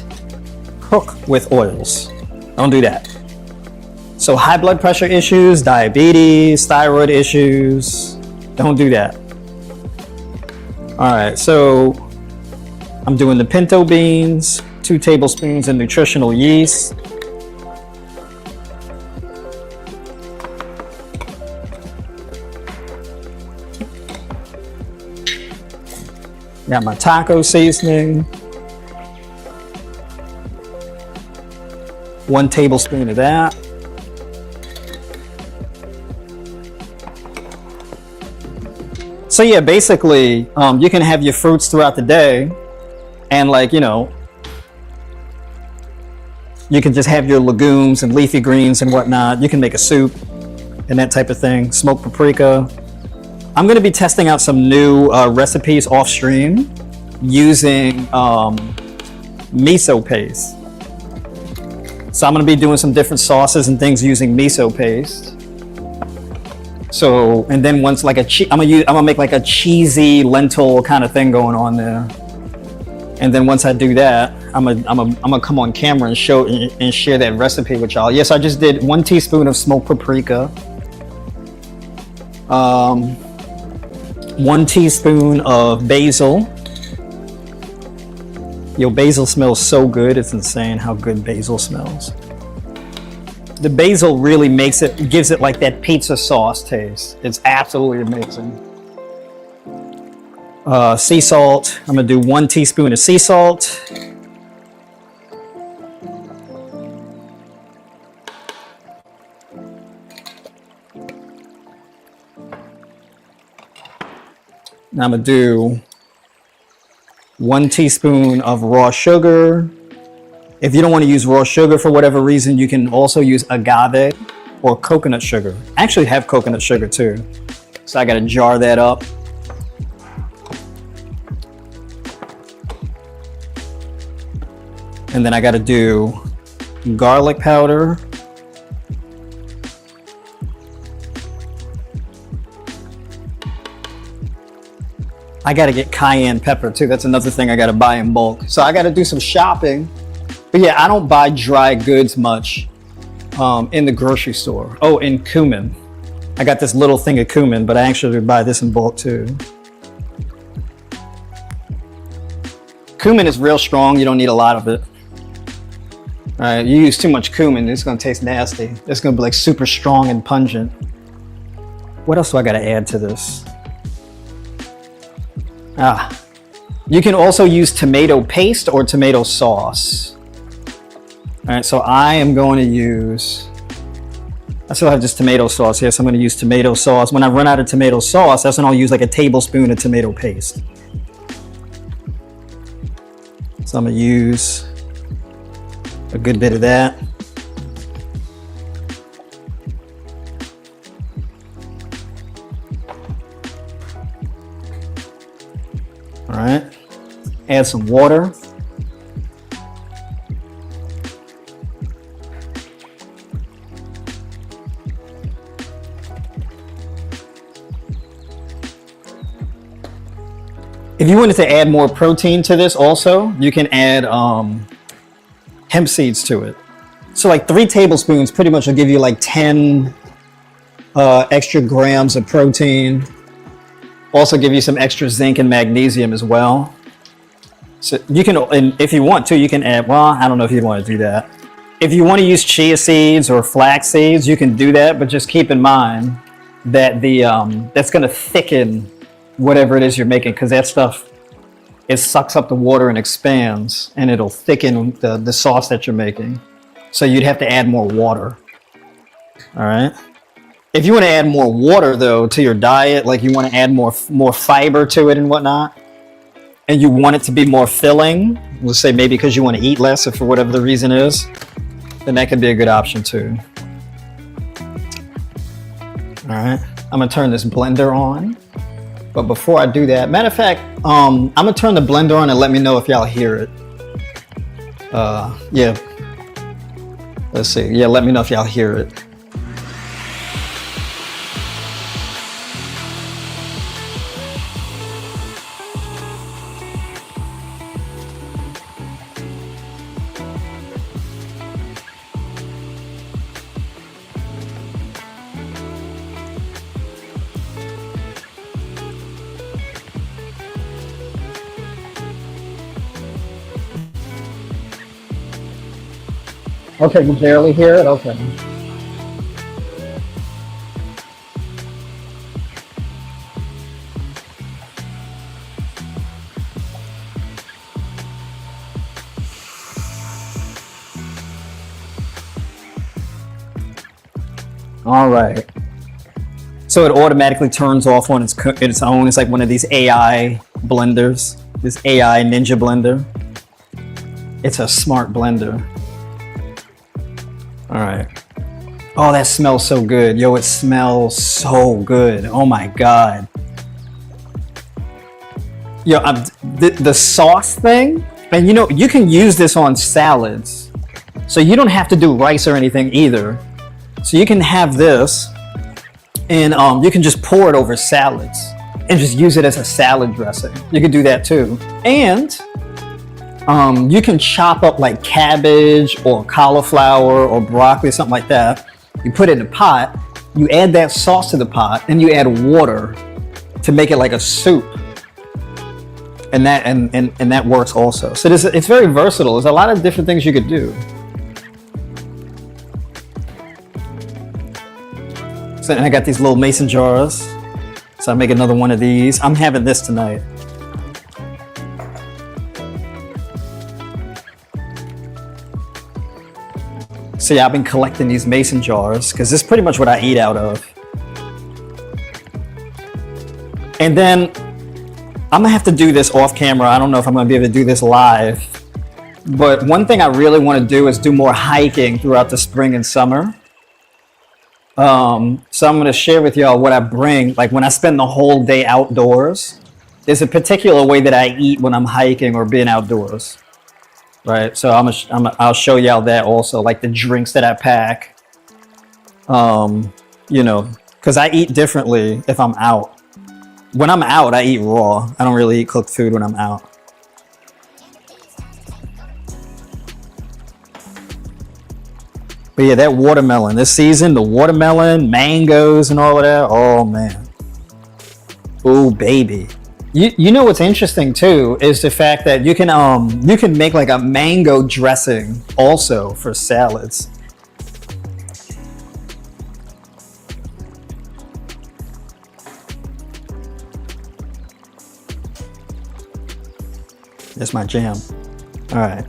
cook with oils. Don't do that. So high blood pressure issues, diabetes, thyroid issues, don't do that. All right, so I'm doing the pinto beans, 2 tablespoons of nutritional yeast. Got my taco seasoning. 1 tablespoon of that. So yeah, basically, you can have your fruits throughout the day, and like, you know, you can just have your legumes and leafy greens and whatnot. You can make a soup and that type of thing. Smoked paprika. I'm going to be testing out some new recipes off stream using miso paste. So I'm going to be doing some different sauces and things using miso paste. So, and then once like I'm gonna make like a cheesy lentil kind of thing going on there. And then once I do that, I'm gonna come on camera and show and share that recipe with y'all. Yes, I just did 1 teaspoon of smoked paprika, 1 teaspoon of basil. Yo, basil smells so good. It's insane how good basil smells. The basil really gives it like that pizza sauce taste. It's absolutely amazing. Sea salt. I'm gonna do 1 teaspoon of sea salt. Now I'm gonna do 1 teaspoon of raw sugar. If you don't want to use raw sugar for whatever reason, you can also use agave or coconut sugar. I actually have coconut sugar too. So I gotta jar that up. And then I gotta do garlic powder. I gotta get cayenne pepper too. That's another thing I gotta buy in bulk. So I gotta do some shopping. But yeah, I don't buy dry goods much in the grocery store. Oh, and cumin. I got this little thing of cumin, but I actually buy this in bulk too. Cumin is real strong. You don't need a lot of it. All right, you use too much cumin, it's gonna taste nasty. It's gonna be like super strong and pungent. What else do I gotta add to this? You can also use tomato paste or tomato sauce. All right, so I am going to use, I still have just tomato sauce here, so I'm going to use tomato sauce. When I run out of tomato sauce, that's when I'll use like a tablespoon of tomato paste. So I'm going to use a good bit of that. All right, add some water. If you wanted to add more protein to this also, you can add hemp seeds to it. So like 3 tablespoons pretty much will give you like 10 extra grams of protein. Also give you some extra zinc and magnesium as well. So you can, and if you want to, you can add, well, I don't know if you want to do that. If you want to use chia seeds or flax seeds, you can do that, but just keep in mind that that's going to thicken whatever it is you're making, because that stuff, it sucks up the water and expands, and it'll thicken the sauce that you're making. So you'd have to add more water. All right. If you want to add more water though to your diet, like you want to add more fiber to it and whatnot, and you want it to be more filling, let's say maybe because you want to eat less, if for whatever the reason is, then that could be a good option too. All right. I'm gonna turn this blender on. But before I do that, matter of fact, I'm gonna turn the blender on and let me know if y'all hear it. Yeah. Let's see. Yeah, let me know if y'all hear it. Okay, you barely hear it? Okay. All right. So it automatically turns off on its own. It's like one of these AI blenders, this AI Ninja blender. It's a smart blender. All right. Oh, that smells so good. Yo, it smells so good. Oh my God. Yo, the sauce thing, and you know, you can use this on salads. So you don't have to do rice or anything either. So you can have this and you can just pour it over salads and just use it as a salad dressing. You can do that too. And you can chop up like cabbage or cauliflower or broccoli, something like that. You put it in a pot, you add that sauce to the pot, and you add water to make it like a soup. And that works also. So it's very versatile. There's a lot of different things you could do. So I got these little mason jars. So I make another one of these. I'm having this tonight. So yeah, I've been collecting these mason jars because this is pretty much what I eat out of. And then I'm gonna have to do this off camera. I don't know if I'm gonna be able to do this live. But one thing I really want to do is do more hiking throughout the spring and summer. So I'm going to share with y'all what I bring. Like when I spend the whole day outdoors, there's a particular way that I eat when I'm hiking or being outdoors, right? So I'll show y'all that also, like the drinks that I pack. You know, because I eat differently if I'm out. When I'm out, I eat raw. I don't really eat cooked food when I'm out. But yeah, that watermelon, this season, the watermelon, mangoes and all of that, oh man. Oh baby. You know what's interesting too is the fact that you can make like a mango dressing also for salads. That's my jam. All right.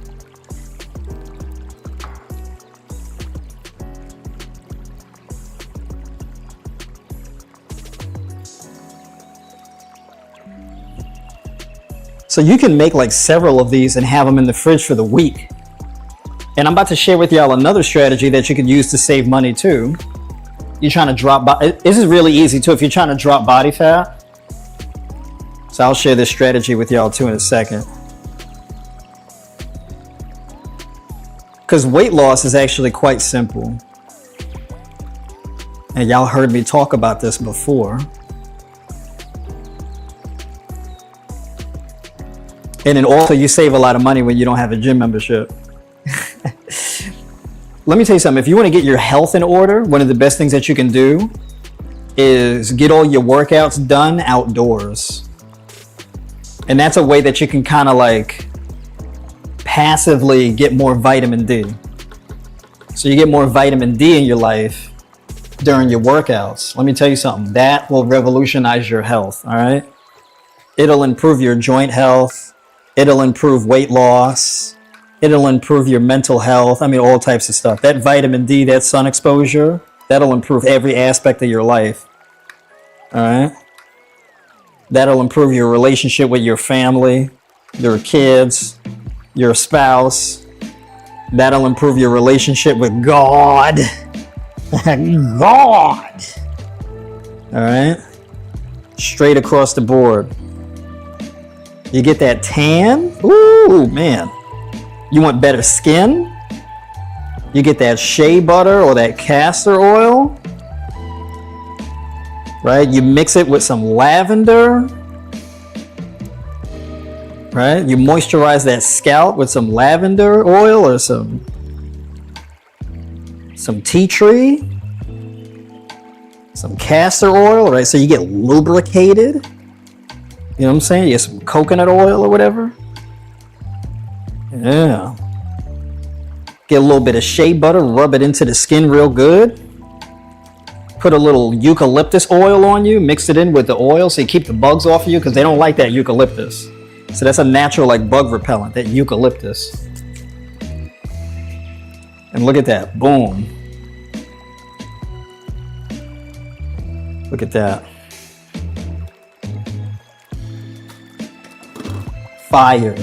So you can make like several of these and have them in the fridge for the week. And I'm about to share with y'all another strategy that you can use to save money too. You're trying to drop, this is really easy too if you're trying to drop body fat. So I'll share this strategy with y'all too in a second. Because weight loss is actually quite simple. And y'all heard me talk about this before. And then also you save a lot of money when you don't have a gym membership. Let me tell you something. If you want to get your health in order, one of the best things that you can do is get all your workouts done outdoors. And that's a way that you can kind of like passively get more vitamin D. So you get more vitamin D in your life during your workouts. Let me tell you something. That will revolutionize your health, all right? It'll improve your joint health. It'll improve weight loss. It'll improve your mental health. I mean, all types of stuff. That vitamin D, that sun exposure, that'll improve every aspect of your life. All right? That'll improve your relationship with your family, your kids, your spouse. That'll improve your relationship with God. God. All right? Straight across the board. You get that tan. Ooh, man. You want better skin? You get that shea butter or that castor oil. Right? You mix it with some lavender. Right? You moisturize that scalp with some lavender oil or some tea tree. Some castor oil, right? So you get lubricated. You know what I'm saying? You get some coconut oil or whatever. Yeah. Get a little bit of shea butter, rub it into the skin real good. Put a little eucalyptus oil on you, mix it in with the oil so you keep the bugs off of you because they don't like that eucalyptus. So that's a natural like bug repellent, that eucalyptus. And look at that, boom. Look at that. Fire.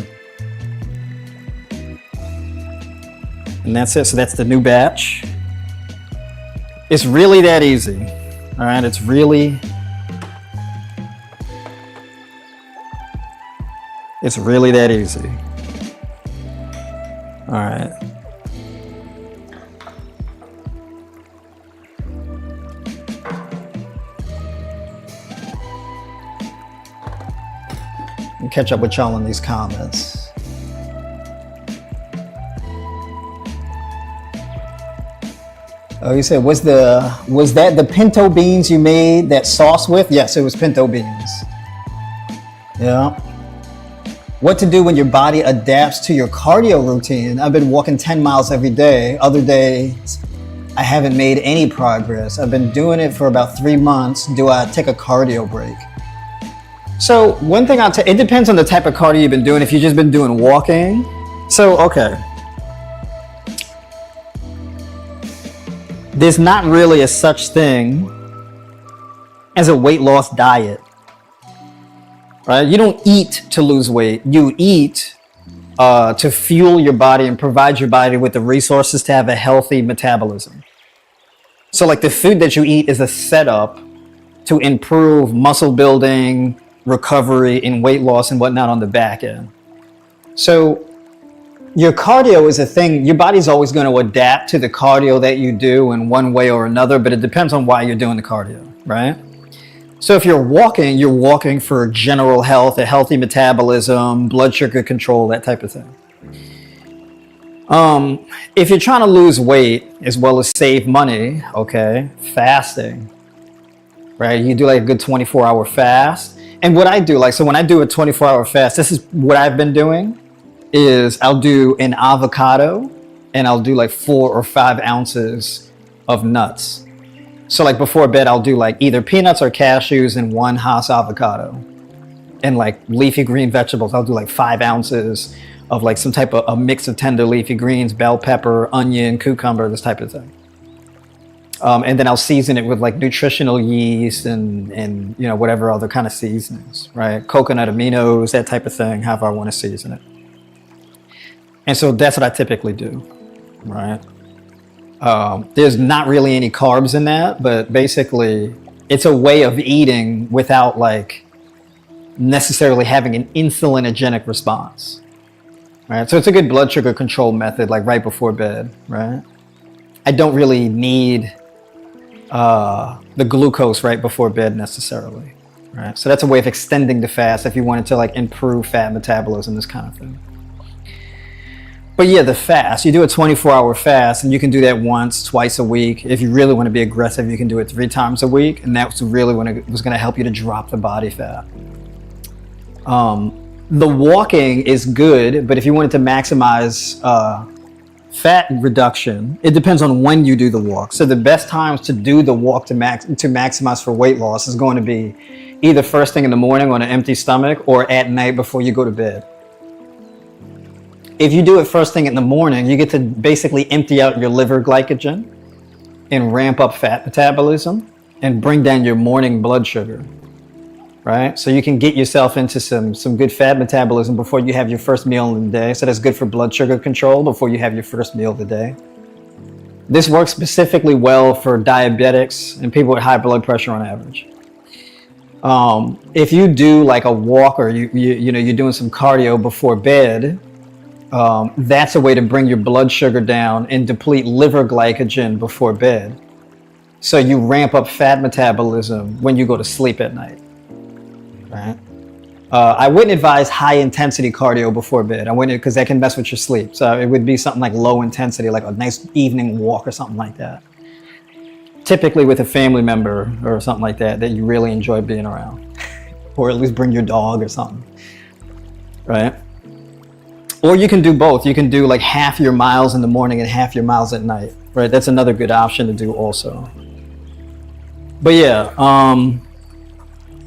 And that's it. So that's the new batch. It's really that easy. All right, it's really that easy. All right. I'll catch up with y'all in these comments. Oh, you said, was that the pinto beans you made that sauce with? Yes, it was pinto beans. Yeah. What to do when your body adapts to your cardio routine? I've been walking 10 miles every day. Other days, I haven't made any progress. I've been doing it for about 3 months. Do I take a cardio break? So one thing it depends on the type of cardio you've been doing. If you've just been doing walking. So, okay. There's not really a such thing as a weight loss diet, right? You don't eat to lose weight. You eat to fuel your body and provide your body with the resources to have a healthy metabolism. So like the food that you eat is a setup to improve muscle building, recovery, and weight loss and whatnot on the back end. So your cardio is a thing. Your body's always going to adapt to the cardio that you do in one way or another, but it depends on why you're doing the cardio, right? So if you're walking for general health, a healthy metabolism, blood sugar control, that type of thing. If you're trying to lose weight as well as save money, okay, fasting, right? You do like a good 24-hour fast. And what I do, like, so when I do a 24-hour fast, this is what I've been doing. Is I'll do an avocado and I'll do like 4 or 5 ounces of nuts. So like before bed, I'll do like either peanuts or cashews and 1 Hass avocado. And like leafy green vegetables, I'll do like 5 ounces of like some type of a mix of tender leafy greens, bell pepper, onion, cucumber, this type of thing. And then I'll season it with like nutritional yeast and you know, whatever other kind of seasonings, right? Coconut aminos, that type of thing, however I want to season it. And so that's what I typically do, right? There's not really any carbs in that, but basically it's a way of eating without like necessarily having an insulinogenic response, right? So it's a good blood sugar control method, like right before bed, right? I don't really need the glucose right before bed necessarily, right? So that's a way of extending the fast if you wanted to like improve fat metabolism, this kind of thing. But yeah, the fast, you do a 24-hour fast and you can do that once, twice a week. If you really want to be aggressive, you can do it 3 times a week. And that's really when it was going to help you to drop the body fat. The walking is good, but if you wanted to maximize fat reduction, it depends on when you do the walk. So the best times to do the walk to maximize for weight loss is going to be either first thing in the morning on an empty stomach or at night before you go to bed. If you do it first thing in the morning, you get to basically empty out your liver glycogen and ramp up fat metabolism and bring down your morning blood sugar, right? So you can get yourself into some good fat metabolism before you have your first meal in the day. So that's good for blood sugar control before you have your first meal of the day. This works specifically well for diabetics and people with high blood pressure on average. If you do like a walk or you're doing some cardio before bed, that's a way to bring your blood sugar down and deplete liver glycogen before bed. So you ramp up fat metabolism when you go to sleep at night, right? I wouldn't advise high intensity cardio before bed. I wouldn't, because that can mess with your sleep. So it would be something like low intensity, like a nice evening walk or something like that. Typically with a family member or something like that you really enjoy being around, or at least bring your dog or something, right? Or you can do both. You can do like half your miles in the morning and half your miles at night, right? That's another good option to do also. But yeah,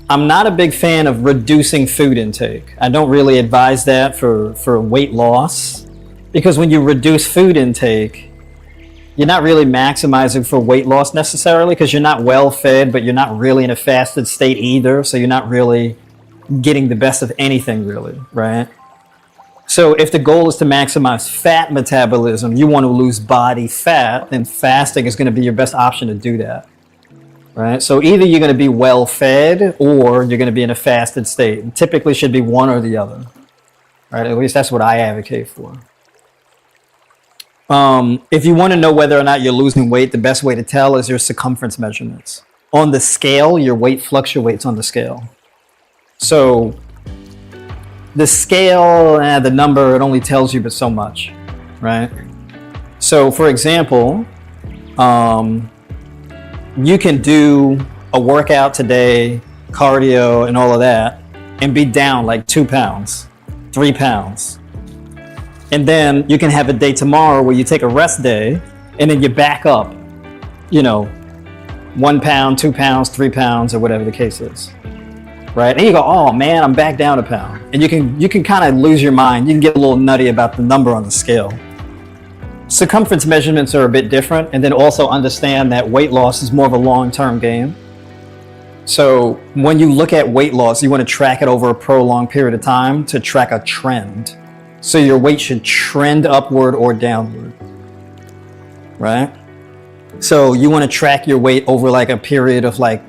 I'm not a big fan of reducing food intake. I don't really advise that for weight loss, because when you reduce food intake, you're not really maximizing for weight loss necessarily because you're not well fed, but you're not really in a fasted state either. So you're not really getting the best of anything really, right? So if the goal is to maximize fat metabolism, you want to lose body fat, then fasting is going to be your best option to do that, right? So either you're going to be well fed or you're going to be in a fasted state. It typically should be one or the other, right? At least that's what I advocate for. If you want to know whether or not you're losing weight, the best way to tell is your circumference measurements. On the scale, your weight fluctuates on the scale. So the scale, the number, it only tells you but so much, right? So for example, you can do a workout today, cardio and all of that, and be down like 2 pounds, 3 pounds. And then you can have a day tomorrow where you take a rest day and then you back up, 1 pound, 2 pounds, 3 pounds, or whatever the case is. Right? And you go, oh man, I'm back down a pound. And you can kind of lose your mind. You can get a little nutty about the number on the scale. Circumference measurements are a bit different. And then also understand that weight loss is more of a long-term game. So when you look at weight loss, you want to track it over a prolonged period of time to track a trend. So your weight should trend upward or downward, right? So you want to track your weight over like a period of like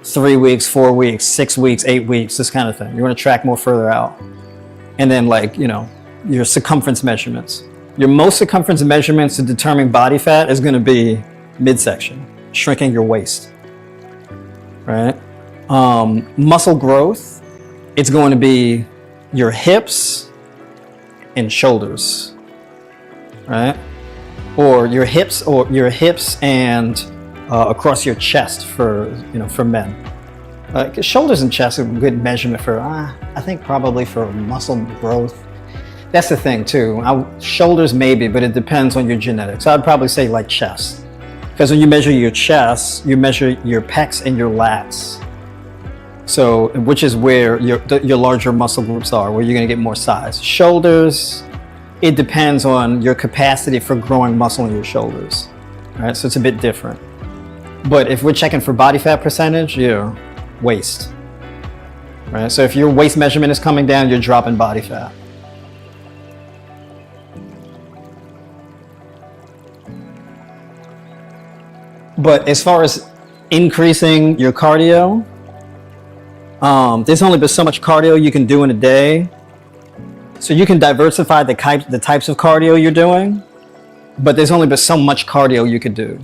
3 weeks, 4 weeks, 6 weeks, 8 weeks, this kind of thing. You want to track more further out. And then like, your circumference measurements. Your most circumference measurements to determine body fat is going to be midsection, shrinking your waist, right? Muscle growth, it's going to be your hips and shoulders, right? Or your hips and across your chest for men. Shoulders and chest are a good measurement for, I think probably for muscle growth. That's the thing too. Shoulders maybe, but it depends on your genetics. I'd probably say like chest. Because when you measure your chest, you measure your pecs and your lats. So, which is where your larger muscle groups are, where you're gonna get more size. Shoulders, it depends on your capacity for growing muscle in your shoulders. Right, so it's a bit different. But if we're checking for body fat percentage, your waist, right? So if your waist measurement is coming down, you're dropping body fat. But as far as increasing your cardio, there's only but so much cardio you can do in a day. So you can diversify the types of cardio you're doing, but there's only but so much cardio you could do.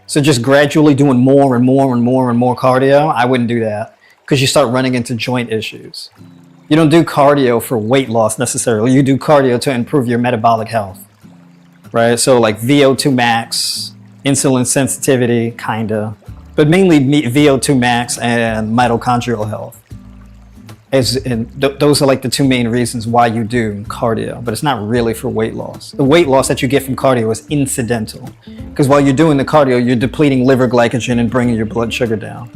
So just gradually doing more and more and more and more cardio, I wouldn't do that because you start running into joint issues. You don't do cardio for weight loss necessarily. You do cardio to improve your metabolic health, right? So like VO2 max, insulin sensitivity, kinda, but mainly VO2 max and mitochondrial health. Those are like the two main reasons why you do cardio, but it's not really for weight loss. The weight loss that you get from cardio is incidental because while you're doing the cardio, you're depleting liver glycogen and bringing your blood sugar down.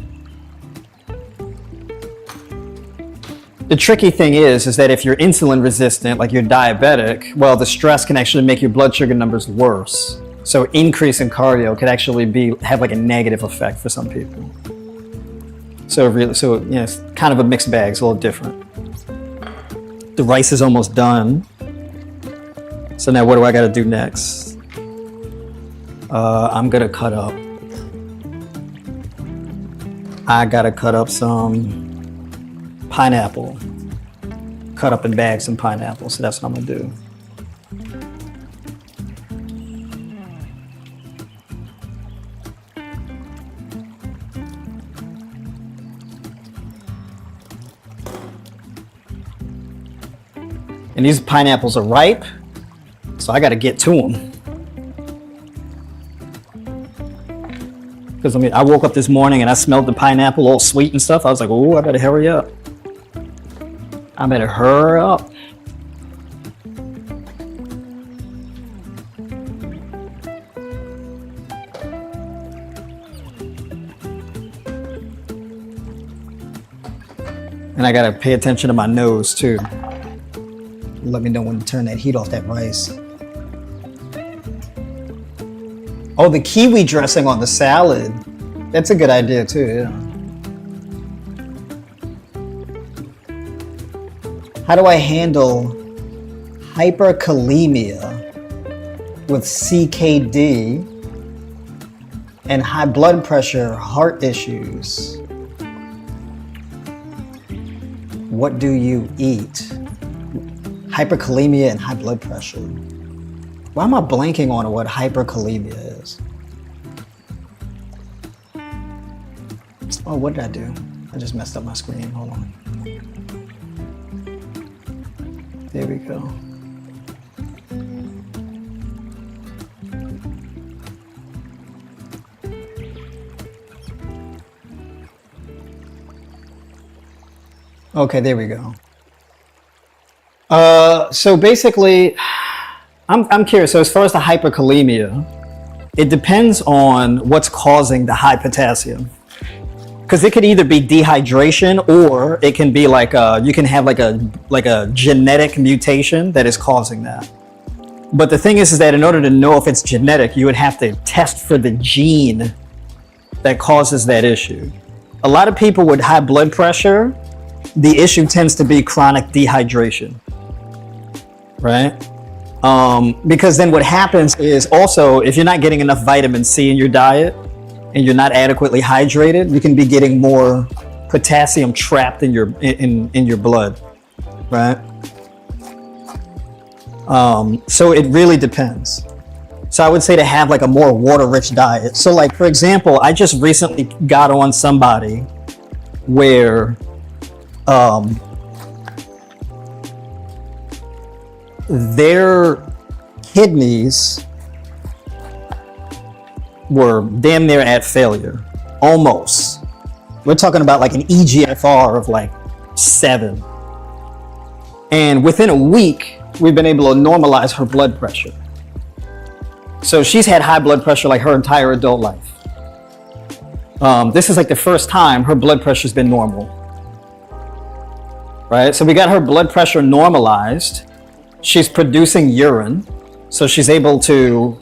The tricky thing is that if you're insulin resistant, like you're diabetic, well, the stress can actually make your blood sugar numbers worse. So increasing cardio could actually have like a negative effect for some people. So it's kind of a mixed bag. It's a little different. The rice is almost done. So now what do I got to do next? I'm gonna cut up. I gotta cut up some pineapple. Cut up and bag some pineapple. So that's what I'm gonna do. And these pineapples are ripe, so I got to get to them. Because I woke up this morning and I smelled the pineapple all sweet and stuff. I was like, oh, I better hurry up. I better hurry up. And I got to pay attention to my nose too. Let me know when to turn that heat off that rice. Oh, the kiwi dressing on the salad. That's a good idea too, yeah. How do I handle hyperkalemia with CKD and high blood pressure, heart issues? What do you eat? Hyperkalemia and high blood pressure. Why am I blanking on what hyperkalemia is? Oh, what did I do? I just messed up my screen. Hold on. There we go. Okay, there we go. So basically, I'm curious. So as far as the hyperkalemia, it depends on what's causing the high potassium. Because it could either be dehydration, or it can be like you can have like a genetic mutation that is causing that. But the thing is that in order to know if it's genetic, you would have to test for the gene that causes that issue. A lot of people with high blood pressure, the issue tends to be chronic dehydration, right? Because then what happens is also, if you're not getting enough vitamin C in your diet and you're not adequately hydrated, you can be getting more potassium trapped in your blood, right? So it really depends. So I would say to have like a more water-rich diet. So like, for example, I just recently got on somebody where their kidneys were damn near at failure, almost. We're talking about like an EGFR of like 7. And within a week, we've been able to normalize her blood pressure. So she's had high blood pressure like her entire adult life. This is like the first time her blood pressure's been normal. Right? So we got her blood pressure normalized. She's producing urine. So she's able to,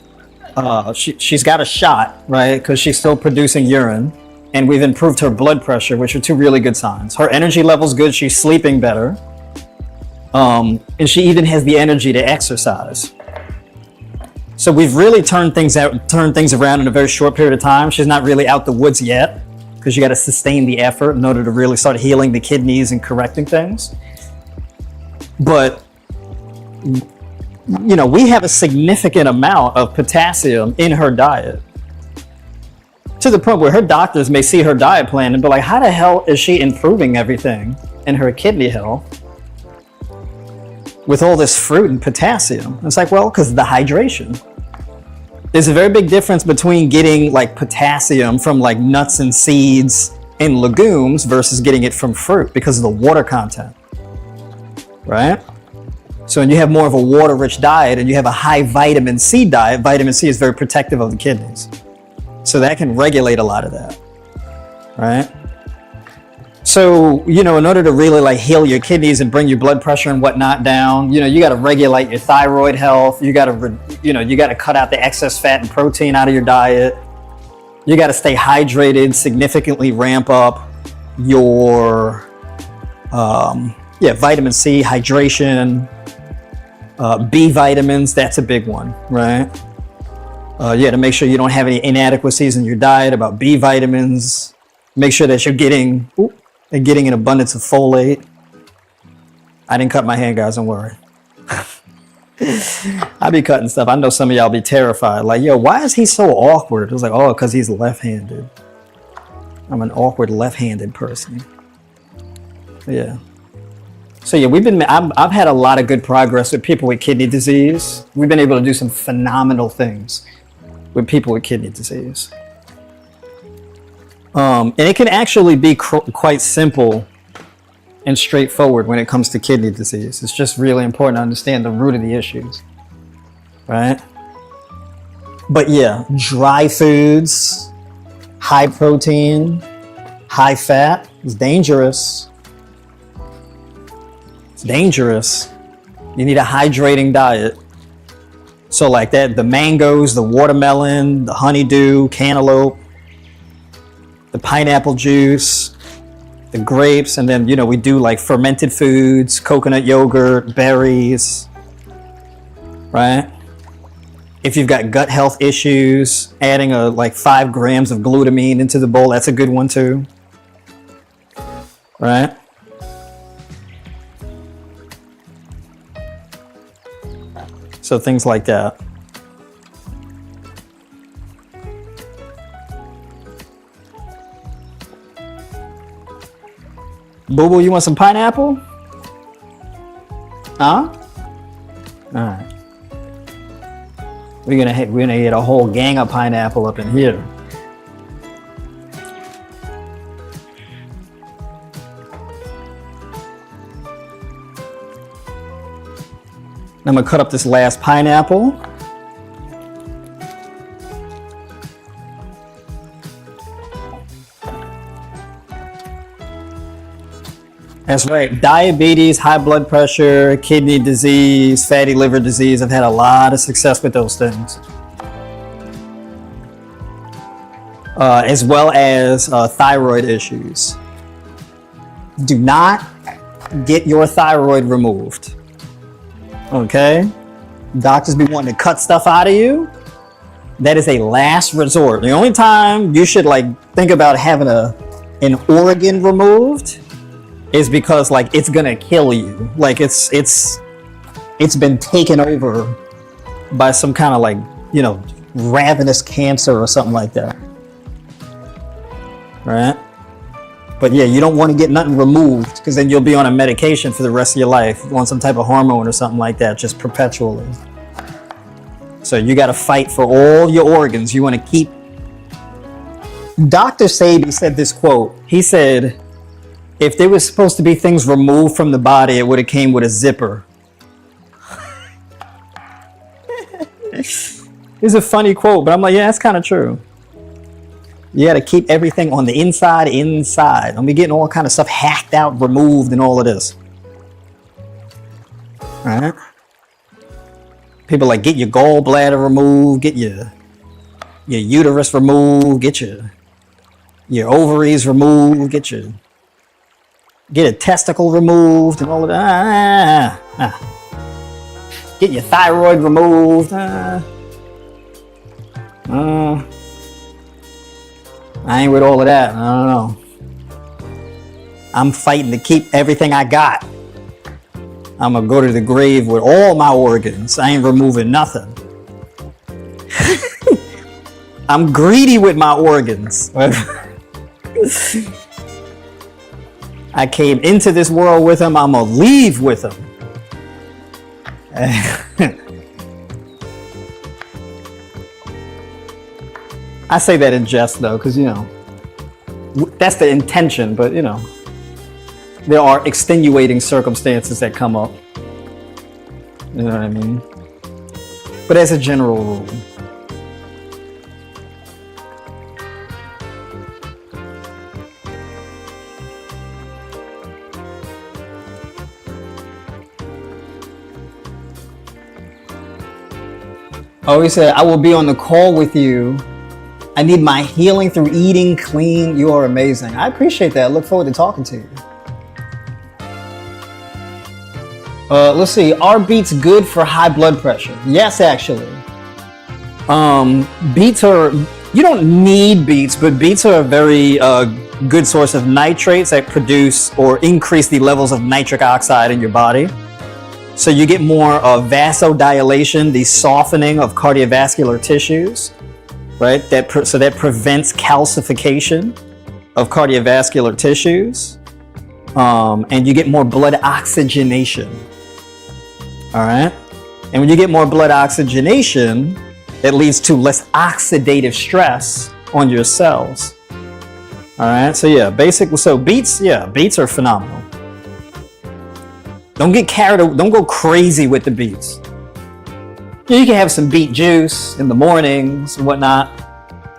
she's got a shot, right? Because she's still producing urine. And we've improved her blood pressure, which are 2 really good signs. Her energy level's good. She's sleeping better. And she even has the energy to exercise. So we've really turned things around in a very short period of time. She's not really out the woods yet, because you got to sustain the effort in order to really start healing the kidneys and correcting things. But, you know, we have a significant amount of potassium in her diet, to the point where her doctors may see her diet plan and be like, how the hell is she improving everything in her kidney health with all this fruit and potassium? It's like, well, because of the hydration. There's a very big difference between getting like potassium from like nuts and seeds and legumes versus getting it from fruit because of the water content, right? So when you have more of a water-rich diet and you have a high vitamin C diet, vitamin C is very protective of the kidneys. So that can regulate a lot of that, right? So, you know, in order to really like heal your kidneys and bring your blood pressure and whatnot down, you know, you got to regulate your thyroid health. You got to, you got to cut out the excess fat and protein out of your diet. You got to stay hydrated, significantly ramp up your, vitamin C, hydration, B vitamins. That's a big one, right? You got to make sure you don't have any inadequacies in your diet about B vitamins. Make sure that you're getting an abundance of folate. I didn't cut my hand, guys, don't worry. I be cutting stuff. I know some of y'all be terrified. Like, yo, why is he so awkward? It was like, oh, because he's left-handed. I'm an awkward left-handed person. Yeah. So yeah, I've had a lot of good progress with people with kidney disease. We've been able to do some phenomenal things with people with kidney disease. And it can actually be quite simple and straightforward when it comes to kidney disease. It's just really important to understand the root of the issues, right? But yeah, dry foods, high protein, high fat is dangerous. It's dangerous. You need a hydrating diet. So like that, the mangoes, the watermelon, the honeydew, cantaloupe, the pineapple juice, the grapes, and then, you know, we do like fermented foods, coconut yogurt, berries, right? If you've got gut health issues, adding like 5 grams of glutamine into the bowl, that's a good one too, right? So things like that. Boo Boo, you want some pineapple? Huh? All right. We're gonna get a whole gang of pineapple up in here. I'm gonna cut up this last pineapple. That's right. Diabetes, high blood pressure, kidney disease, fatty liver disease. I've had a lot of success with those things. As well as thyroid issues. Do not get your thyroid removed. Okay? Doctors be wanting to cut stuff out of you. That is a last resort. The only time you should like think about having an organ removed is because like it's gonna kill you. Like it's been taken over by some kind of like, you know, ravenous cancer or something like that. Right? But yeah, you don't want to get nothing removed because then you'll be on a medication for the rest of your life. You want some type of hormone or something like that, just perpetually. So you got to fight for all your organs. You want to keep. Dr. Sebi said this quote. He said, if there was supposed to be things removed from the body, it would have came with a zipper. It's a funny quote, but I'm like, yeah, that's kind of true. You got to keep everything on the inside. I'm getting all kind of stuff hacked out, removed, and all of this. All right. People like get your gallbladder removed, get your uterus removed, get your ovaries removed, get a testicle removed, and all of that. Get your thyroid removed. I ain't with all of that. I don't know. I'm fighting to keep everything I got. I'm gonna go to the grave with all my organs. I ain't removing nothing. I'm greedy with my organs. I came into this world with them. I'm gonna leave with them. I say that in jest though, because, you know, that's the intention, but, you know, there are extenuating circumstances that come up. You know what I mean? But as a general rule. Oh, he said, I will be on the call with you. I need my healing through eating clean. You are amazing. I appreciate that. I look forward to talking to you. Let's see. Are beets good for high blood pressure? Yes, actually. Beets are, you don't need beets, but beets are a very good source of nitrates that produce or increase the levels of nitric oxide in your body. So you get more vasodilation, the softening of cardiovascular tissues, right? So that prevents calcification of cardiovascular tissues. And you get more blood oxygenation. All right. And when you get more blood oxygenation, that leads to less oxidative stress on your cells. All right. So yeah, beets are phenomenal. Don't get don't go crazy with the beets. You can have some beet juice in the mornings and whatnot.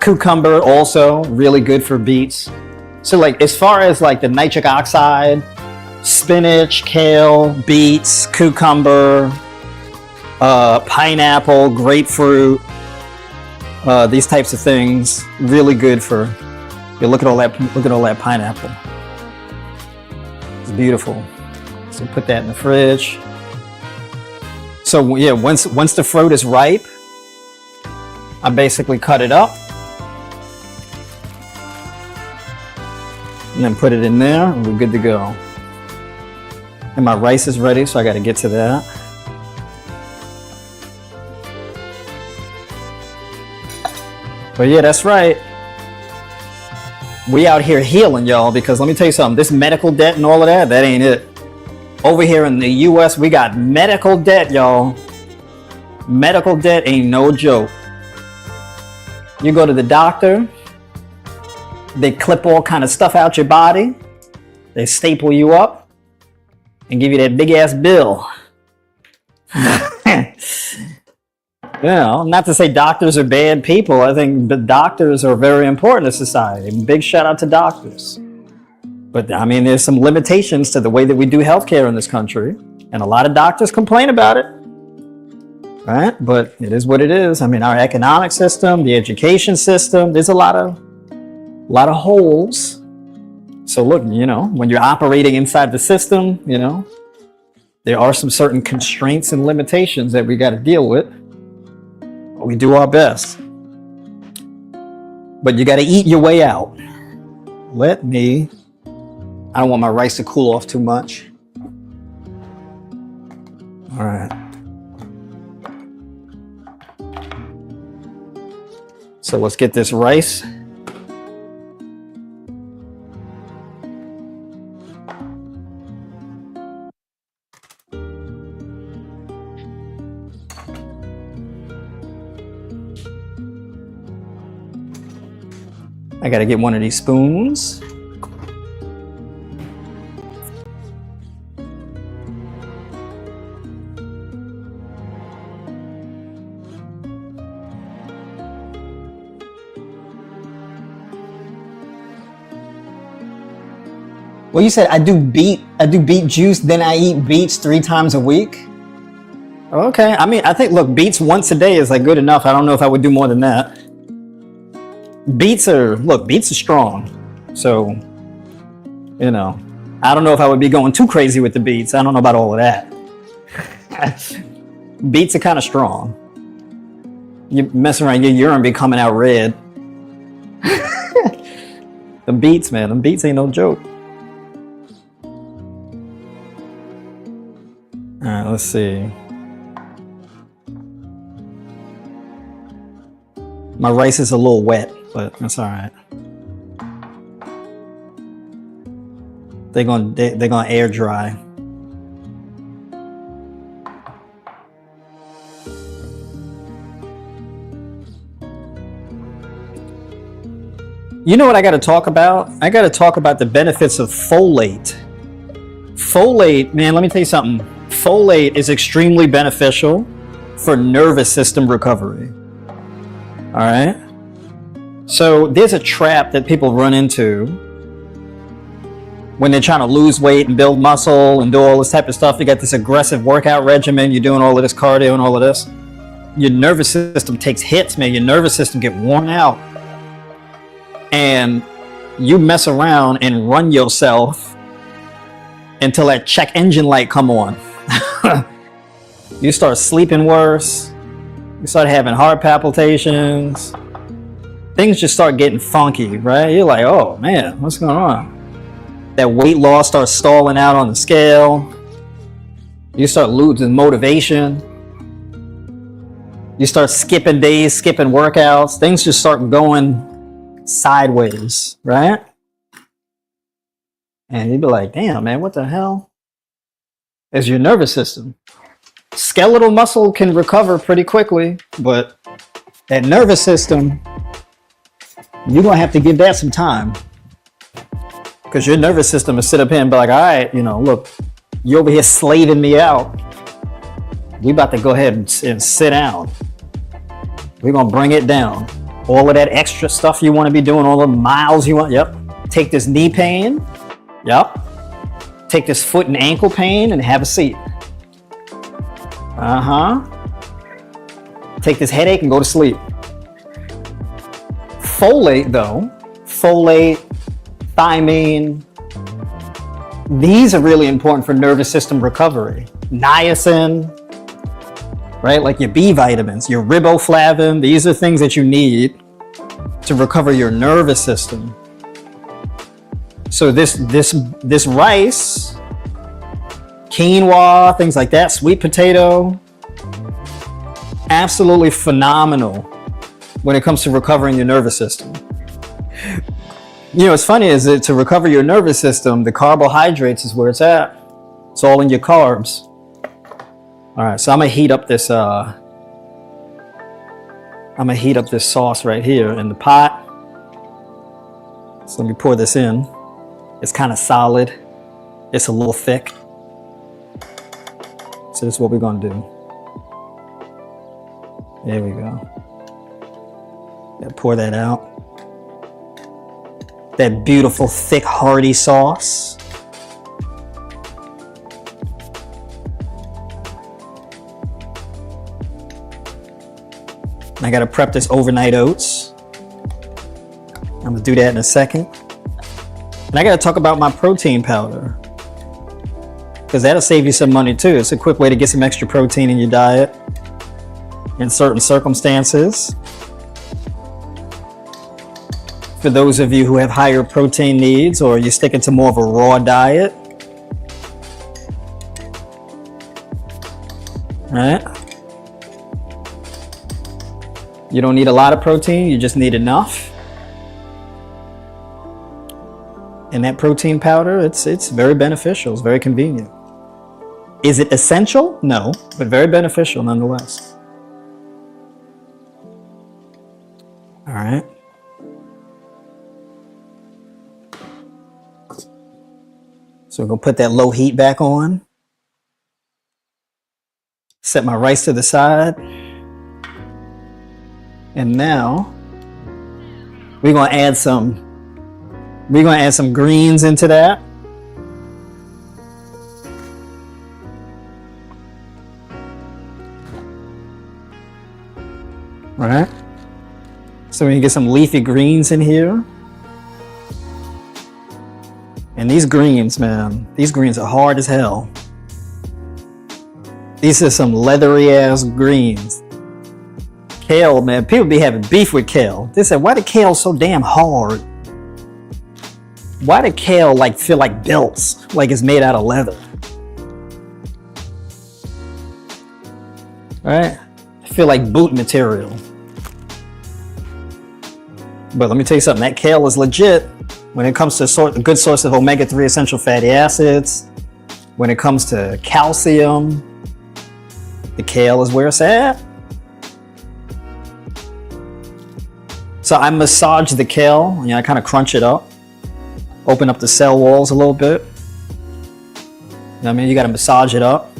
Cucumber also really good for beets. So like as far as like the nitric oxide, spinach, kale, beets, cucumber, pineapple, grapefruit, these types of things. Really good for. Yeah, look at all that. Look at all that pineapple. It's beautiful. So put that in the fridge. So yeah, once the fruit is ripe, I basically cut it up and then put it in there, and we're good to go. And my rice is ready, so I got to get to that. But yeah, that's right. We out here healing, y'all, because let me tell you something, this medical debt and all of that ain't it. Over here in the US, we got medical debt, y'all. Medical debt ain't no joke. You go to the doctor, they clip all kind of stuff out your body, they staple you up, and give you that big ass bill. You know, not to say doctors are bad people. I think the doctors are very important to society. Big shout out to doctors. But I mean, there's some limitations to the way that we do healthcare in this country. And a lot of doctors complain about it. Right? But it is what it is. I mean, our economic system, the education system, there's a lot of holes. So look, you know, when you're operating inside the system, you know, there are some certain constraints and limitations that we got to deal with. We do our best. But you got to eat your way out. I don't want my rice to cool off too much. All right. So let's get this rice. I gotta get one of these spoons. Well, you said I do beet juice, then I eat beets 3 times a week. Okay, I mean, I think, look, beets once a day is like good enough. I don't know if I would do more than that. Beets are strong. So, you know, I don't know if I would be going too crazy with the beets. I don't know about all of that. Beets are kind of strong. You mess around, your urine be coming out red. Them beets, man, them beets ain't no joke. All right, let's see. My rice is a little wet, but that's all right. They're gonna air dry. You know what I got to talk about? I got to talk about the benefits of folate. Folate, man, let me tell you something. Folate is extremely beneficial for nervous system recovery. All right. So there's a trap that people run into when they're trying to lose weight and build muscle and do all this type of stuff. You got this aggressive workout regimen. You're doing all of this cardio and all of this. Your nervous system takes hits, man. Your nervous system get worn out. And you mess around and run yourself until that check engine light come on. You start sleeping worse. You start having heart palpitations. Things just start getting funky, right? You're like, oh man, what's going on? That weight loss starts stalling out on the scale. You start losing motivation. You start skipping days, skipping workouts. Things just start going sideways, right? And you'd be like, damn, man, what the hell? It's your nervous system. Skeletal muscle can recover pretty quickly, but that nervous system, you're going to have to give that some time. Because your nervous system will sit up here and be like, all right, you know, look, you're over here slaving me out. We about to go ahead and sit down. We're going to bring it down. All of that extra stuff you want to be doing, all the miles you want. Yep. Take this knee pain. Yep. Take this foot and ankle pain and have a seat. Uh-huh. take this headache and go to sleep. Folate, though, folate, thiamine, these are really important for nervous system recovery. Niacin, right? Like your B vitamins, your riboflavin, these are things that you need to recover your nervous system. So this rice, quinoa, things like that, sweet potato, absolutely phenomenal when it comes to recovering your nervous system. You know, what's funny is that to recover your nervous system, the carbohydrates is where it's at. It's all in your carbs. All right, so I'm gonna heat up this sauce right here in the pot. So let me pour this in. It's kind of solid. It's a little thick. So this is what we're gonna do. There we go. Yeah, pour that out. That beautiful, thick, hearty sauce. I gotta prep this overnight oats. I'm gonna do that in a second. And I gotta talk about my protein powder, because that'll save you some money too. It's a quick way to get some extra protein in your diet in certain circumstances. For those of you who have higher protein needs, or you're sticking to more of a raw diet. All right. You don't need a lot of protein, you just need enough. And that protein powder, it's very beneficial, it's very convenient. Is it essential? No, but very beneficial nonetheless. All right. So we're gonna put that low heat back on. Set my rice to the side. And now we're gonna add some greens into that. All right. So we can get some leafy greens in here. And these greens, man, these greens are hard as hell. These are some leathery ass greens. Kale, man, people be having beef with kale. They said, why the kale so damn hard? Why the kale like feel like belts, like it's made out of leather? Right? I feel like boot material. But let me tell you something, that kale is legit when it comes to a good source of omega-3 essential fatty acids. When it comes to calcium, the kale is where it's at. So I massage the kale, I kind of crunch it up, open up the cell walls a little bit. You know what I mean? You got to massage it up.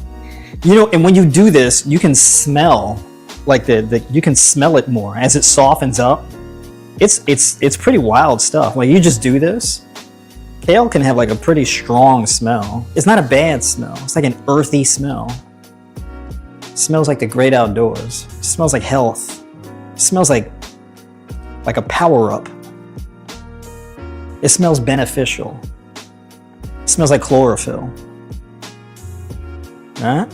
You know, and when you do this, you can smell, like you can smell it more as it softens up. It's pretty wild stuff. When you just do this, kale can have like a pretty strong smell. It's not a bad smell. It's like an earthy smell. It smells like the great outdoors. It smells like health. It smells like a power-up. It smells beneficial. It smells like chlorophyll. Right?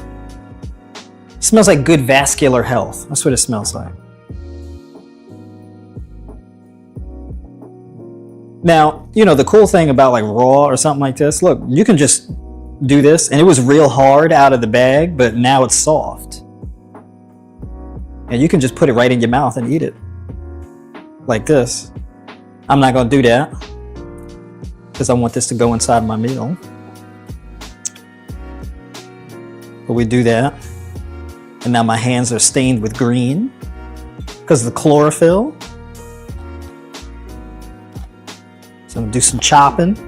It smells like good vascular health. That's what it smells like. Now, you know, the cool thing about like raw or something like this, look, you can just do this, and it was real hard out of the bag, but now it's soft. And you can just put it right in your mouth and eat it. Like this. I'm not gonna do that because I want this to go inside my meal. But we do that. And now my hands are stained with green because of the chlorophyll. So I'm gonna do some chopping. You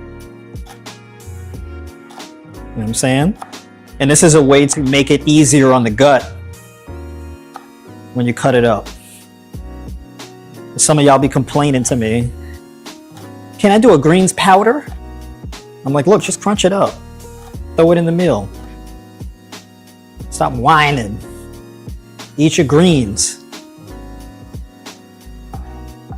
know what I'm saying? And this is a way to make it easier on the gut when you cut it up. Some of y'all be complaining to me, can I do a greens powder? I'm like, look, just crunch it up. Throw it in the meal. Stop whining. Eat your greens.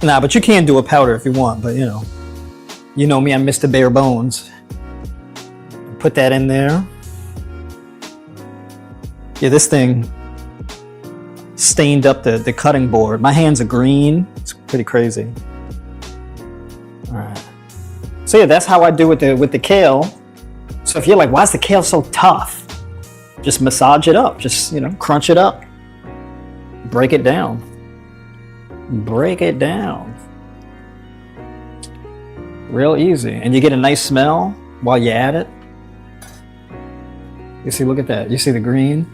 Nah, but you can do a powder if you want, but you know me, I'm Mr. Bare Bones. Put that in there. Yeah, this thing stained up the cutting board. My hands are green. It's pretty crazy. All right. So yeah, that's how I do with the kale. So if you're like, why is the kale so tough? Just massage it up. Just, crunch it up. Break it down. Break it down. Real easy. And you get a nice smell while you add it. You see, look at that. You see the green?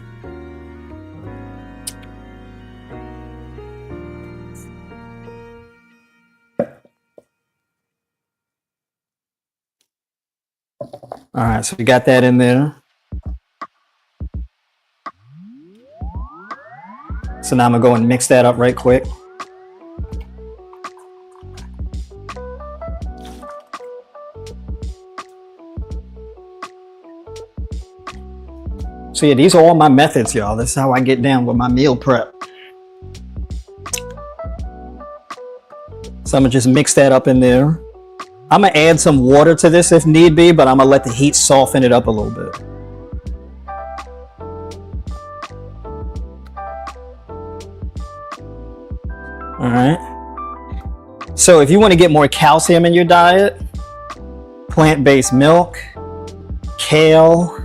All right, so we got that in there. So now I'm gonna go and mix that up right quick. So yeah, these are all my methods, y'all. This is how I get down with my meal prep. So I'm gonna just mix that up in there. I'm gonna add some water to this if need be, but I'm gonna let the heat soften it up a little bit. All right. So if you want to get more calcium in your diet, plant-based milk, kale.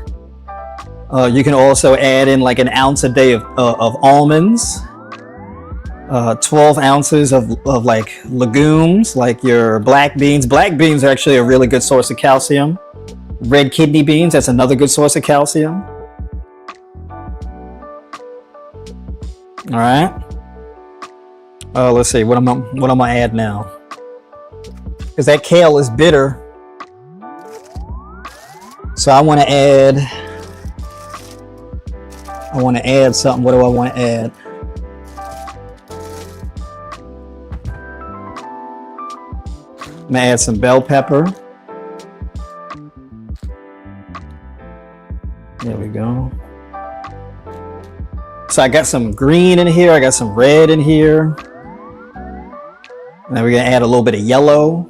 You can also add in like an ounce a day of almonds, 12 ounces of like legumes, like your black beans. Black beans are actually a really good source of calcium. Red kidney beans, that's another good source of calcium. All right. Let's see what I'm gonna add now, because that kale is bitter. So I want to add something. What do I want to add? I'm gonna add some bell pepper. There we go. So I got some green in here. I got some red in here. And then we're gonna add a little bit of yellow.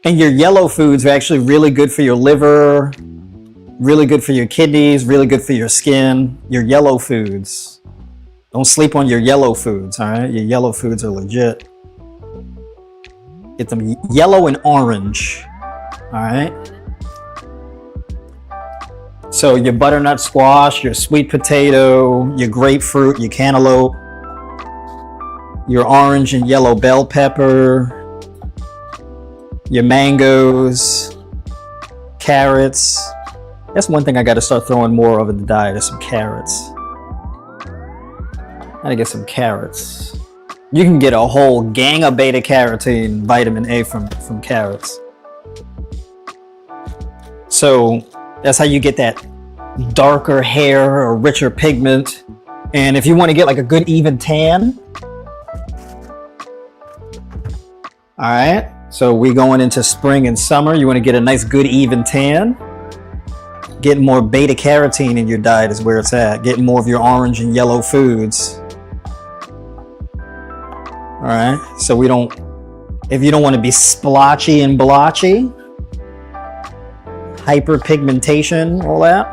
And your yellow foods are actually really good for your liver, really good for your kidneys, really good for your skin. Your yellow foods. Don't sleep on your yellow foods, all right? Your yellow foods are legit. Get them yellow and orange, all right? So your butternut squash, your sweet potato, your grapefruit, your cantaloupe, your orange and yellow bell pepper, your mangoes, carrots. That's one thing I got to start throwing more of in the diet is some carrots. Gotta get some carrots. You can get a whole gang of beta carotene, vitamin A from carrots. So that's how you get that darker hair or richer pigment. And if you want to get like a good even tan, all right, so we going into spring and summer. You want to get a nice good even tan. Getting more beta carotene in your diet is where it's at. Getting more of your orange and yellow foods. All right, so if you don't want to be splotchy and blotchy, hyperpigmentation, all that.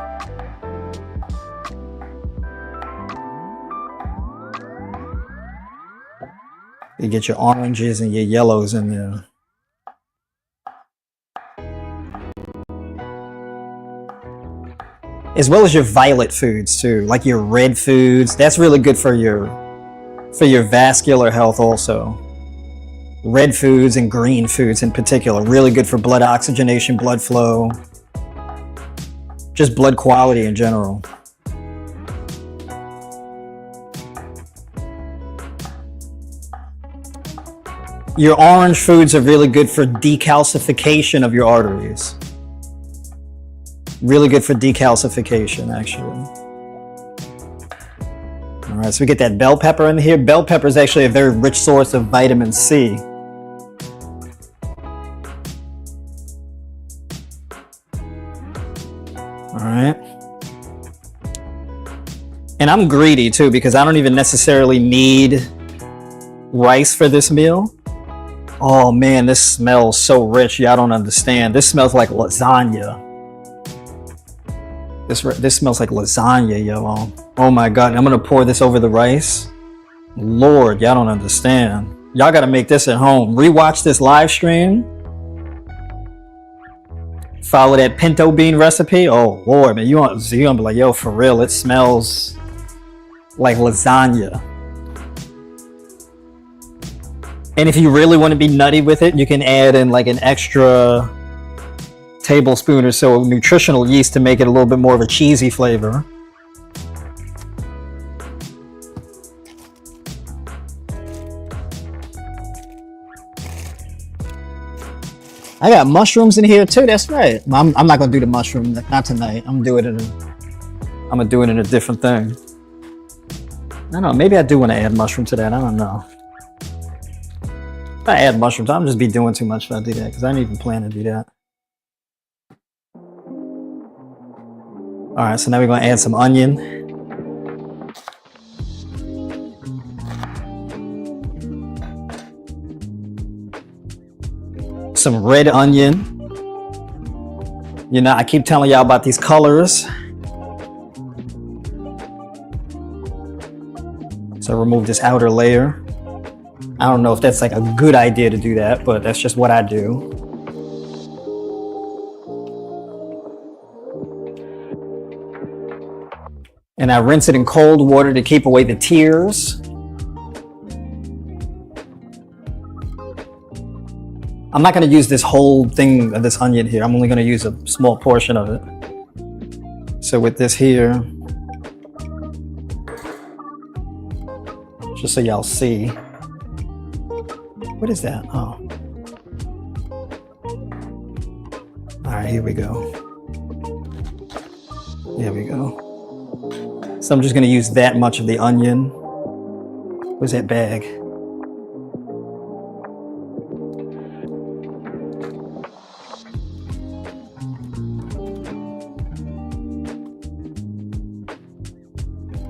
You get your oranges and your yellows in there. As well as your violet foods too, like your red foods. That's really good for your vascular health also. Red foods and green foods in particular, really good for blood oxygenation, blood flow, just blood quality in general. Your orange foods are really good for decalcification of your arteries. Really good for decalcification, actually. All right, so we get that bell pepper in here. Bell pepper is actually a very rich source of vitamin C. All right. And I'm greedy too because I don't even necessarily need rice for this meal. Oh man, this smells so rich. Y'all don't understand. This smells like lasagna. This smells like lasagna, y'all. Oh my God, I'm gonna pour this over the rice. Lord, y'all don't understand. Y'all gotta make this at home. Rewatch this live stream. Follow that pinto bean recipe. Oh Lord, man, you're gonna be like, yo, for real, it smells like lasagna. And if you really want to be nutty with it, you can add in like an extra tablespoon or so of nutritional yeast to make it a little bit more of a cheesy flavor. I got mushrooms in here too. That's right. I'm not gonna do the mushroom, not tonight. I'm gonna do it in a different thing. I don't know. Maybe I do want to add mushroom to that. I don't know. If I add mushrooms, I'm just be doing too much if I do that because I didn't even plan to do that. All right, so now we're gonna add some onion. Some red onion. You know, I keep telling y'all about these colors. So remove this outer layer. I don't know if that's like a good idea to do that, but that's just what I do. And I rinse it in cold water to keep away the tears. I'm not going to use this whole thing of this onion here. I'm only going to use a small portion of it. So with this here, just so y'all see. What is that? Oh. All right, here we go. There we go. So I'm just going to use that much of the onion. Where's that bag?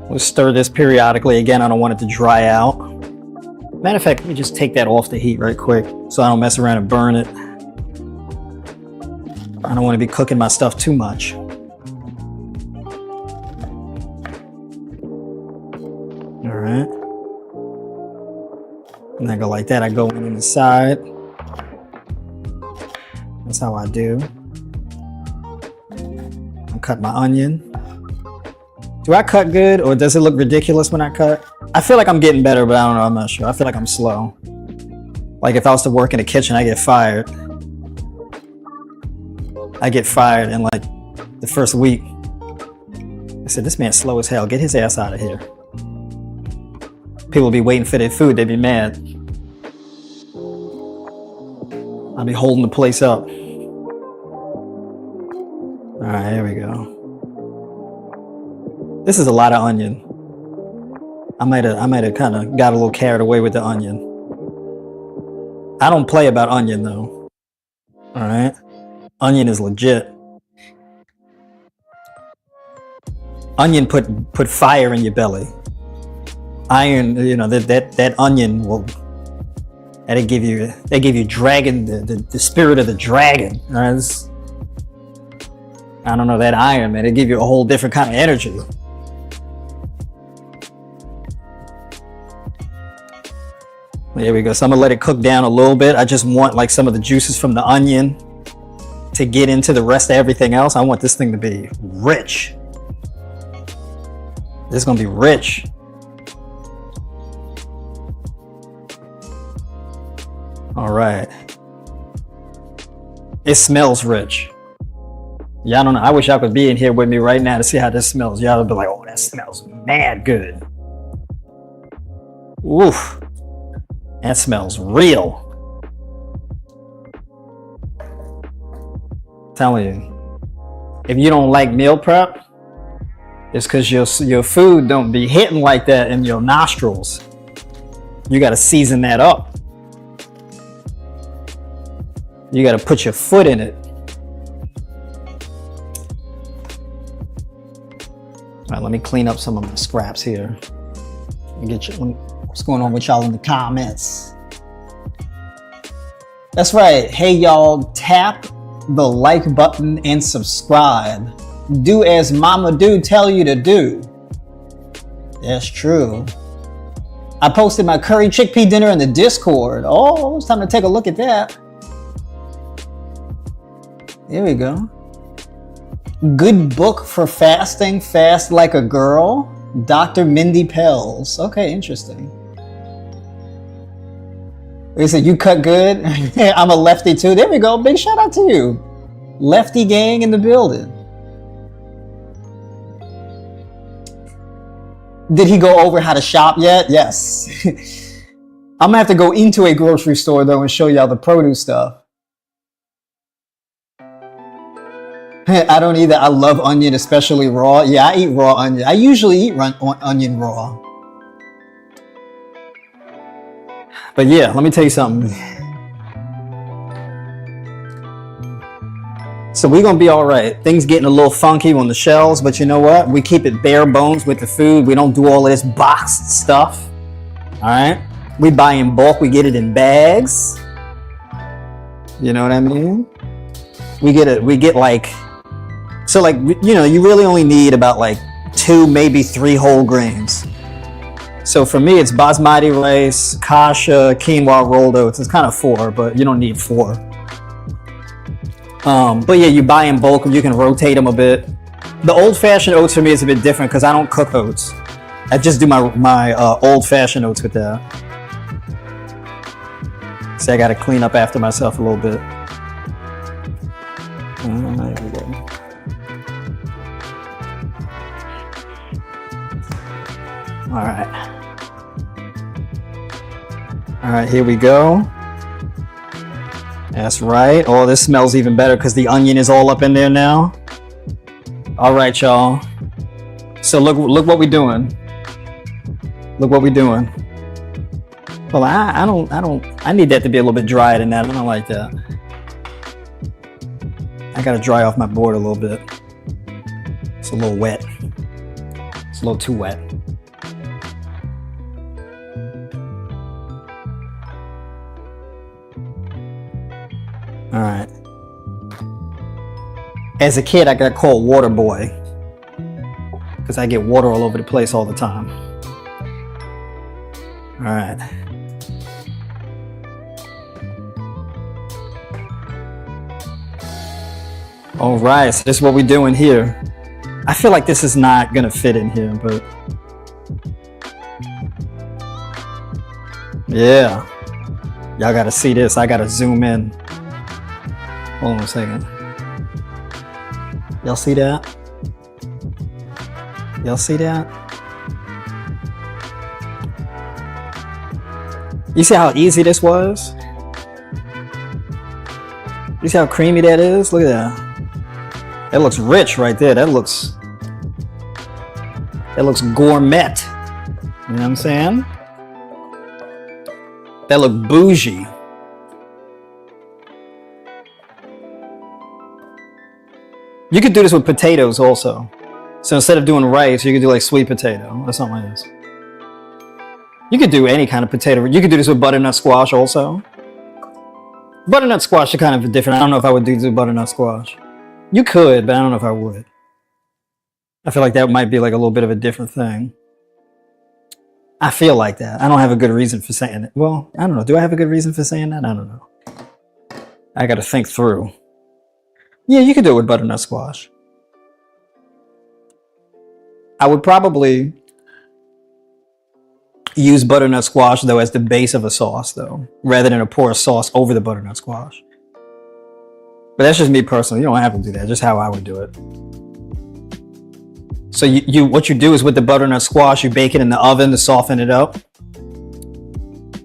We'll stir this periodically. Again, I don't want it to dry out. Matter of fact, let me just take that off the heat right quick so I don't mess around and burn it. I don't want to be cooking my stuff too much. All right. And I go like that. I go in on the side. That's how I do. I cut my onion. Do I cut good or does it look ridiculous when I cut? I feel like I'm getting better, but I don't know. I'm not sure. I feel like I'm slow. Like if I was to work in the kitchen, I get fired. I get fired in like the first week. I said, this man's slow as hell. Get his ass out of here. People will be waiting for their food. They'd be mad. I'll be holding the place up. All right, here we go. This is a lot of onion. I might have kind of got a little carried away with the onion. I don't play about onion though. All right, onion is legit. Onion put fire in your belly. Iron, you know, that onion will. They give you dragon, the spirit of the dragon. Right? I don't know, that iron, man. It give you a whole different kind of energy. There we go. So I'm gonna let it cook down a little bit. I just want like some of the juices from the onion to get into the rest of everything else. I want this thing to be rich. This is gonna be rich. All right. It smells rich. Y'all don't know. I wish y'all could be in here with me right now to see how this smells. Y'all would be like, oh, that smells mad good. Oof. That smells real. I'm telling you. If you don't like meal prep, it's because your food don't be hitting like that in your nostrils. You got to season that up. You got to put your foot in it. right, let me clean up some of my scraps here. What's going on with y'all in the comments? That's right. Hey, y'all, tap the like button and subscribe. Do as Mama Do tell you to do. That's true. I posted my curry chickpea dinner in the Discord. Oh, it's time to take a look at that. There we go. Good book for fasting, Fast Like a Girl. Dr. Mindy Pelz. Okay, interesting. They said you cut good. I'm a lefty too. There we go. Big shout out to you. Lefty gang in the building. Did he go over how to shop yet? Yes. I'm gonna have to go into a grocery store though and show y'all the produce stuff. I don't either. I love onion, especially raw. Yeah, I eat raw onion. I usually eat onion raw. But yeah, let me tell you something. So we're gonna be all right. Things getting a little funky on the shelves, but you know what? We keep it bare bones with the food. We don't do all of this boxed stuff. All right? We buy in bulk. We get it in bags. You know what I mean? We get like, so like, you know, you really only need about like 2, maybe 3 whole grains. So for me, it's basmati rice, kasha, quinoa, rolled oats. It's kind of 4, but you don't need 4. But yeah, you buy in bulk and you can rotate them a bit. The old-fashioned oats for me is a bit different because I don't cook oats. I just do my old-fashioned oats with that. See, I got to clean up after myself a little bit. There we go. All right. All right, here we go. That's right. Oh, this smells even better because the onion is all up in there now. All right, y'all. So look what we're doing. Look what we're doing. Well, I need that to be a little bit drier than that. I don't like that. I gotta dry off my board a little bit. It's a little wet. It's a little too wet. All right. As a kid, I got called Water Boy because I get water all over the place all the time. All right. All right, so this is what we're doing here. I feel like this is not gonna fit in here, but yeah. Y'all gotta see this. I gotta zoom in. Hold on a second. Y'all see that? Y'all see that? You see how easy this was? You see how creamy that is? Look at that. That looks rich right there. That looks gourmet. You know what I'm saying? That look bougie. You could do this with potatoes also. So instead of doing rice, you could do like sweet potato or something like this. You could do any kind of potato. You could do this with butternut squash also. Butternut squash are kind of different. I don't know if I would do butternut squash. You could, but I don't know if I would. I feel like that might be like a little bit of a different thing. I feel like that. I don't have a good reason for saying it. Well, I don't know. Do I have a good reason for saying that? I don't know. I got to think through. Yeah, you could do it with butternut squash. I would probably use butternut squash, though, as the base of a sauce, though, rather than pour a sauce over the butternut squash. But that's just me personally. You don't have to do that. Just how I would do it. So what you do is with the butternut squash, you bake it in the oven to soften it up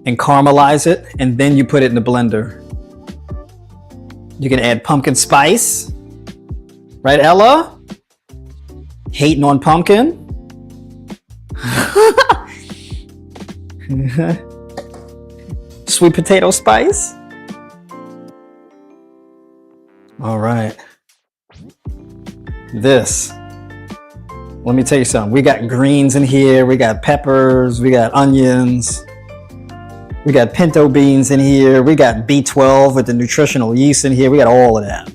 and caramelize it, and then you put it in the blender. You can add pumpkin spice. Right, Ella? Hating on pumpkin? Sweet potato spice? All right. This. Let me tell you something. We got greens in here. We got peppers. We got onions. We got pinto beans in here. We got B12 with the nutritional yeast in here. We got all of that.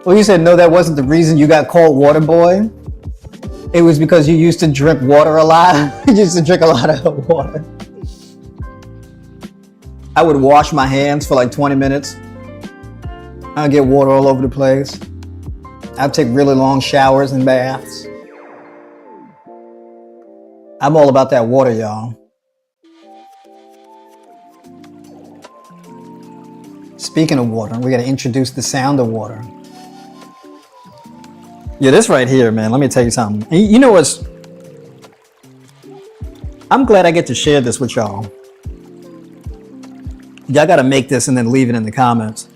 Well, you said no, that wasn't the reason you got called water boy. It was because you used to drink water a lot. You used to drink a lot of water. I would wash my hands for like 20 minutes. I'd get water all over the place. I'd take really long showers and baths. I'm all about that water, y'all. Speaking of water, we got to introduce the sound of water. Yeah, this right here, man, let me tell you something. You know what's... I'm glad I get to share this with y'all. Y'all got to make this and then leave it in the comments.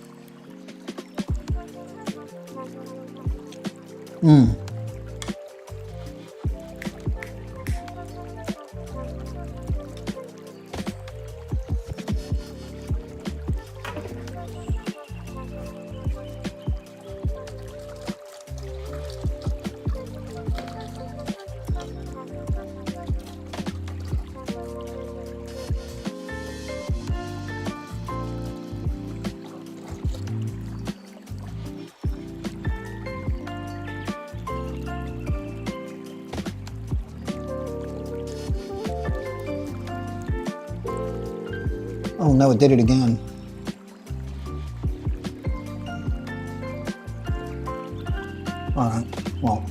Oh no, it did it again. All right, well.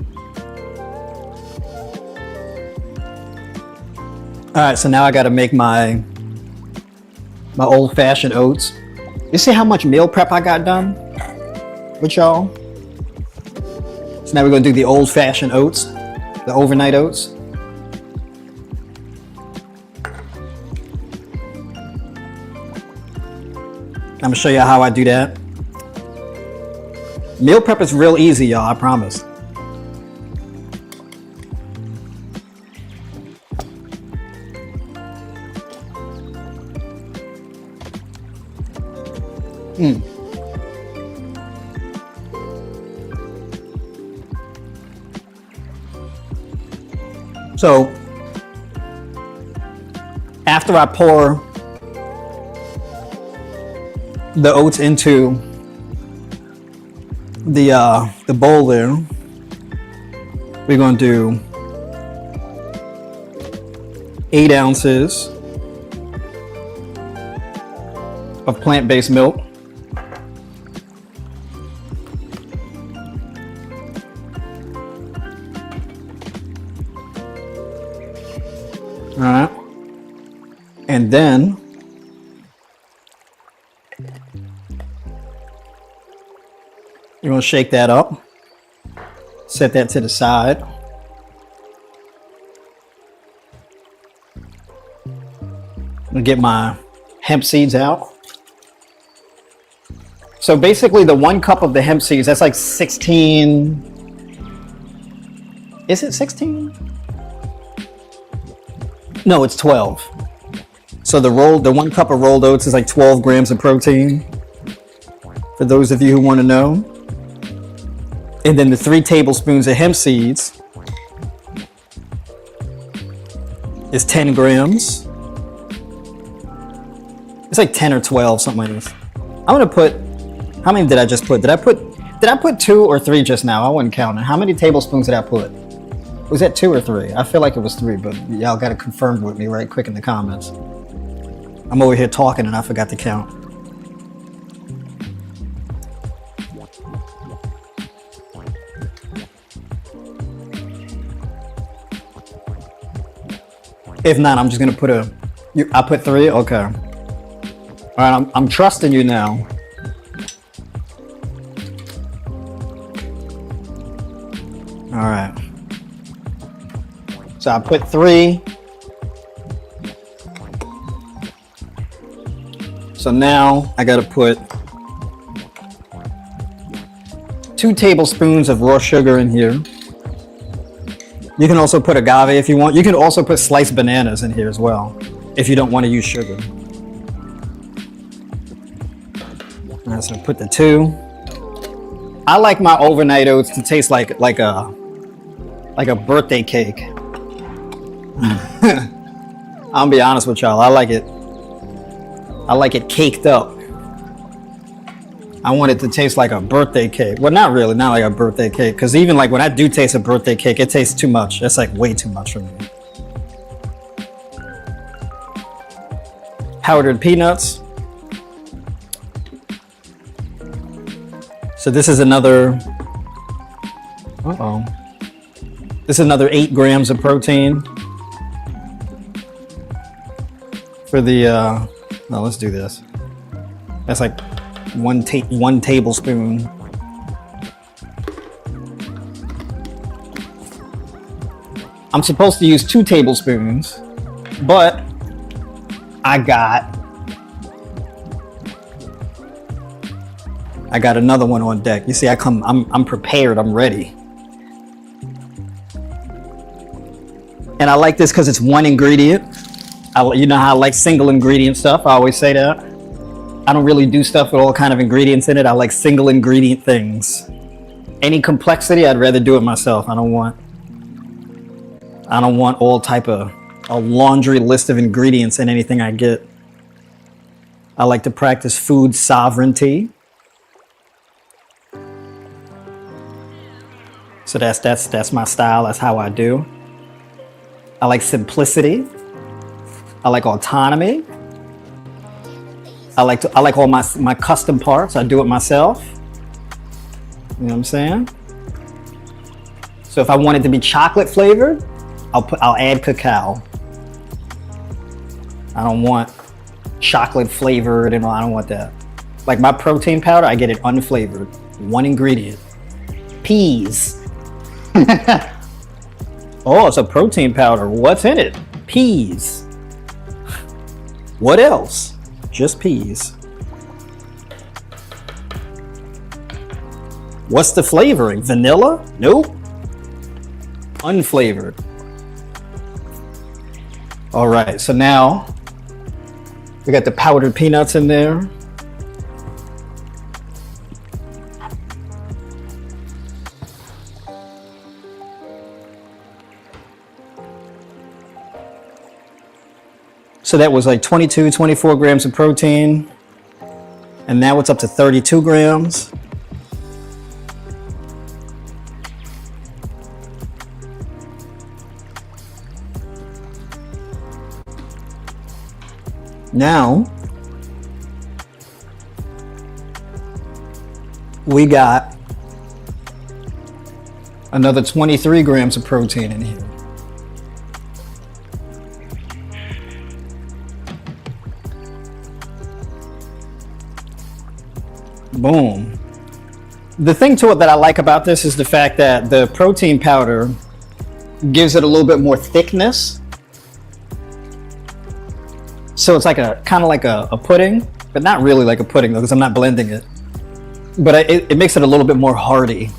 All right, so now I got to make my old-fashioned oats. You see how much meal prep I got done with y'all? So now we're gonna do the old-fashioned oats, the overnight oats. I'm gonna show you how I do that. Meal prep is real easy, y'all, I promise. So, after I pour the oats into the bowl there, we're going to do 8 ounces of plant-based milk. All right, and then you're going to shake that up, set that to the side. I'm going to get my hemp seeds out. So basically the 1 cup of the hemp seeds, that's like 16, is it 16? No, it's 12. So the 1 cup of rolled oats is like 12 grams of protein, for those of you who want to know. And then the 3 tablespoons of hemp seeds is 10 grams. It's like 10 or 12, something like this. I'm gonna put, how many did I just put? Did I put 2 or 3 just now? I wasn't counting. How many tablespoons did I put? Was that 2 or 3? I feel like it was 3, but y'all gotta confirm with me right quick in the comments. I'm over here talking and I forgot to count. If not, I'm just gonna put I put 3, okay. All right, I'm trusting you now. All right. So I put 3. So now I got to put 2 tablespoons of raw sugar in here. You can also put agave if you want. You can also put sliced bananas in here as well if you don't want to use sugar. All right, so put the 2. I like my overnight oats to taste like a birthday cake. I'll be honest with y'all. I like it caked up. I want it to taste like a birthday cake. Well, not really, not like a birthday cake. Because even like when I do taste a birthday cake, it tastes too much. It's like way too much for me. Powdered peanuts. So this is another, this is another 8 grams of protein. For the, no, let's do this. That's like one tablespoon. I'm supposed to use 2 tablespoons, but I got another one on deck. You see, I'm prepared, I'm ready. And I like this because it's 1 ingredient. You know how I like single ingredient stuff, I always say that. I don't really do stuff with all kind of ingredients in it. I like single ingredient things. Any complexity, I'd rather do it myself. I don't want all type of a laundry list of ingredients in anything I get. I like to practice food sovereignty. So that's my style. That's how I do. I like simplicity. I like autonomy. I like all my custom parts. I do it myself. You know what I'm saying? So if I want it to be chocolate flavored, I'll add cacao. I don't want chocolate flavored and I don't want that. Like my protein powder, I get it unflavored. 1 ingredient. Peas. Oh, it's a protein powder. What's in it? Peas. What else? Just peas. What's the flavoring? Vanilla? Nope. Unflavored. All right, so now we got the powdered peanuts in there. So that was like 22, 24 grams of protein. And now it's up to 32 grams. Now, we got another 23 grams of protein in here. Boom. The thing to it that I like about this is the fact that the protein powder gives it a little bit more thickness. So it's like kind of like a pudding, but not really like a pudding though, because I'm not blending it. But it makes it a little bit more hearty.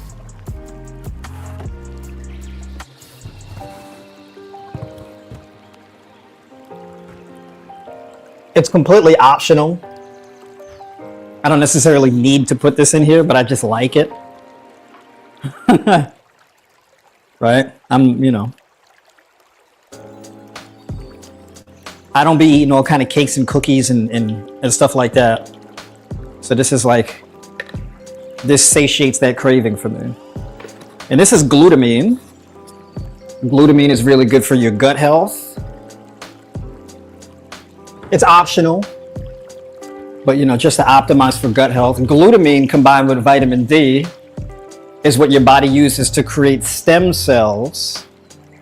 It's completely optional. I don't necessarily need to put this in here, but I just like it. Right? I don't be eating all kind of cakes and cookies and stuff like that. So this is like, this satiates that craving for me. And this is glutamine. Glutamine is really good for your gut health. It's optional. But just to optimize for gut health. Glutamine combined with vitamin D is what your body uses to create stem cells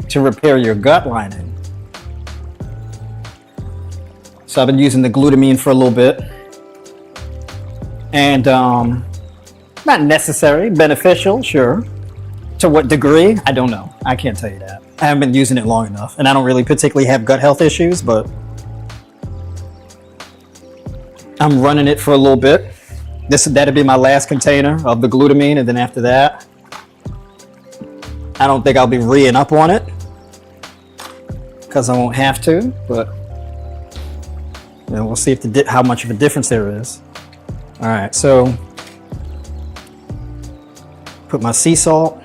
to repair your gut lining. So I've been using the glutamine for a little bit. And not necessary, beneficial, sure. To what degree? I don't know. I can't tell you that. I haven't been using it long enough, and I don't really particularly have gut health issues, but I'm running it for a little bit. That'd be my last container of the glutamine, and then after that, I don't think I'll be re-ing up on it because I won't have to, but we'll see if how much of a difference there is. All right, so put my sea salt.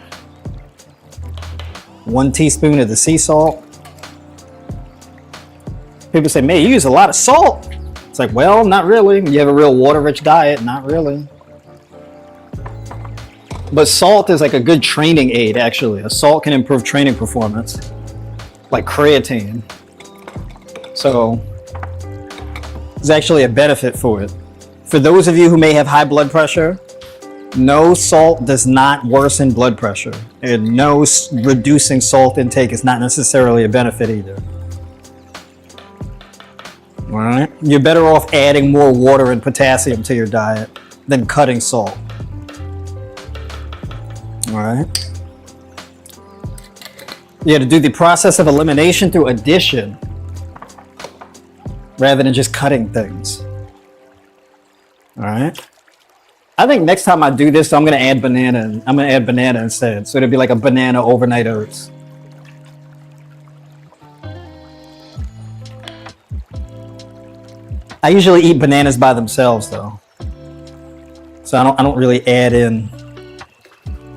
1 teaspoon of the sea salt. People say, man, you use a lot of salt. It's like, well, not really. You have a real water-rich diet, not really. But salt is like a good training aid, actually. A salt can improve training performance, like creatine. So there's actually a benefit for it. For those of you who may have high blood pressure, no, salt does not worsen blood pressure, and no, reducing salt intake is not necessarily a benefit either. All right, you're better off adding more water and potassium to your diet than cutting salt. All right, you have to do the process of elimination through addition rather than just cutting things. All right. I think next time I do this, I'm going to add banana. I'm going to add banana instead. So it'll be like a banana overnight oats. I usually eat bananas by themselves though. So I don't really add in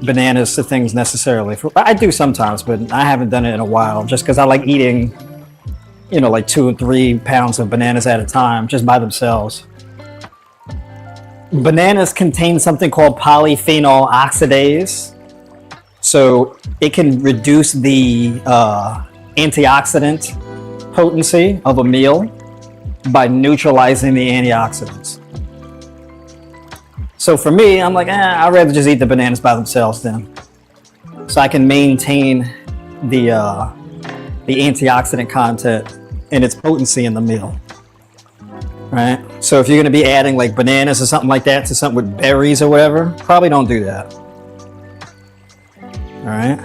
bananas to things necessarily. I do sometimes, but I haven't done it in a while just because I like eating, like 2 or 3 pounds of bananas at a time just by themselves. Bananas contain something called polyphenol oxidase. So it can reduce the antioxidant potency of a meal by neutralizing the antioxidants. So for me, I'm like, I'd rather just eat the bananas by themselves then. So I can maintain the antioxidant content and its potency in the meal. Right? So if you're going to be adding like bananas or something like that to something with berries or whatever, probably don't do that. All right?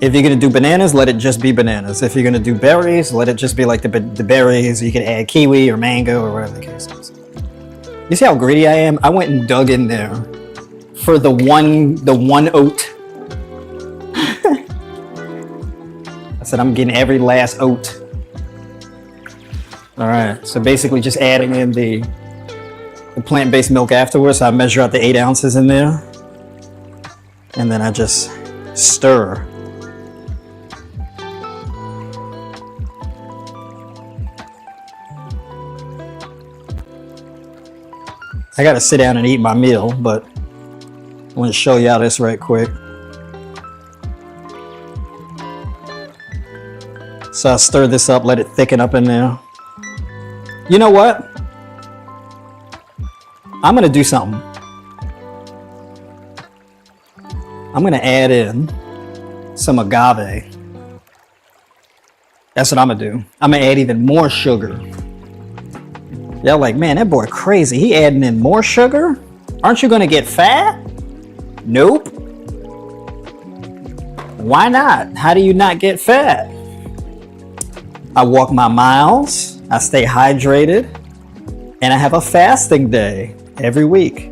If you're going to do bananas, let it just be bananas. If you're going to do berries, let it just be like the berries. You can add kiwi or mango or whatever the case is. You see how greedy I am? I went and dug in there for the one oat. I said, I'm getting every last oat. All right, so basically just adding in the plant-based milk afterwards. So I measure out the 8 ounces in there, and then I just stir. I gotta sit down and eat my meal, but I want to show y'all this right quick. So I stir this up, let it thicken up in there. You know what? I'm going to do something. I'm going to add in some agave. That's what I'm going to do. I'm going to add even more sugar. Y'all like, man, that boy crazy. He adding in more sugar? Aren't you going to get fat? Nope. Why not? How do you not get fat? I walk my miles. I stay hydrated, and I have a fasting day every week.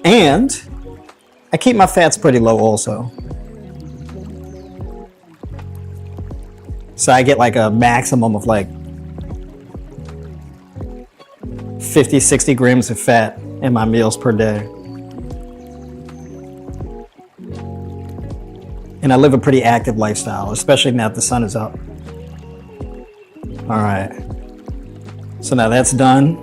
And I keep my fats pretty low also. So I get like a maximum of like 50, 60 grams of fat in my meals per day. And I live a pretty active lifestyle, especially now that the sun is up. All right. So now that's done.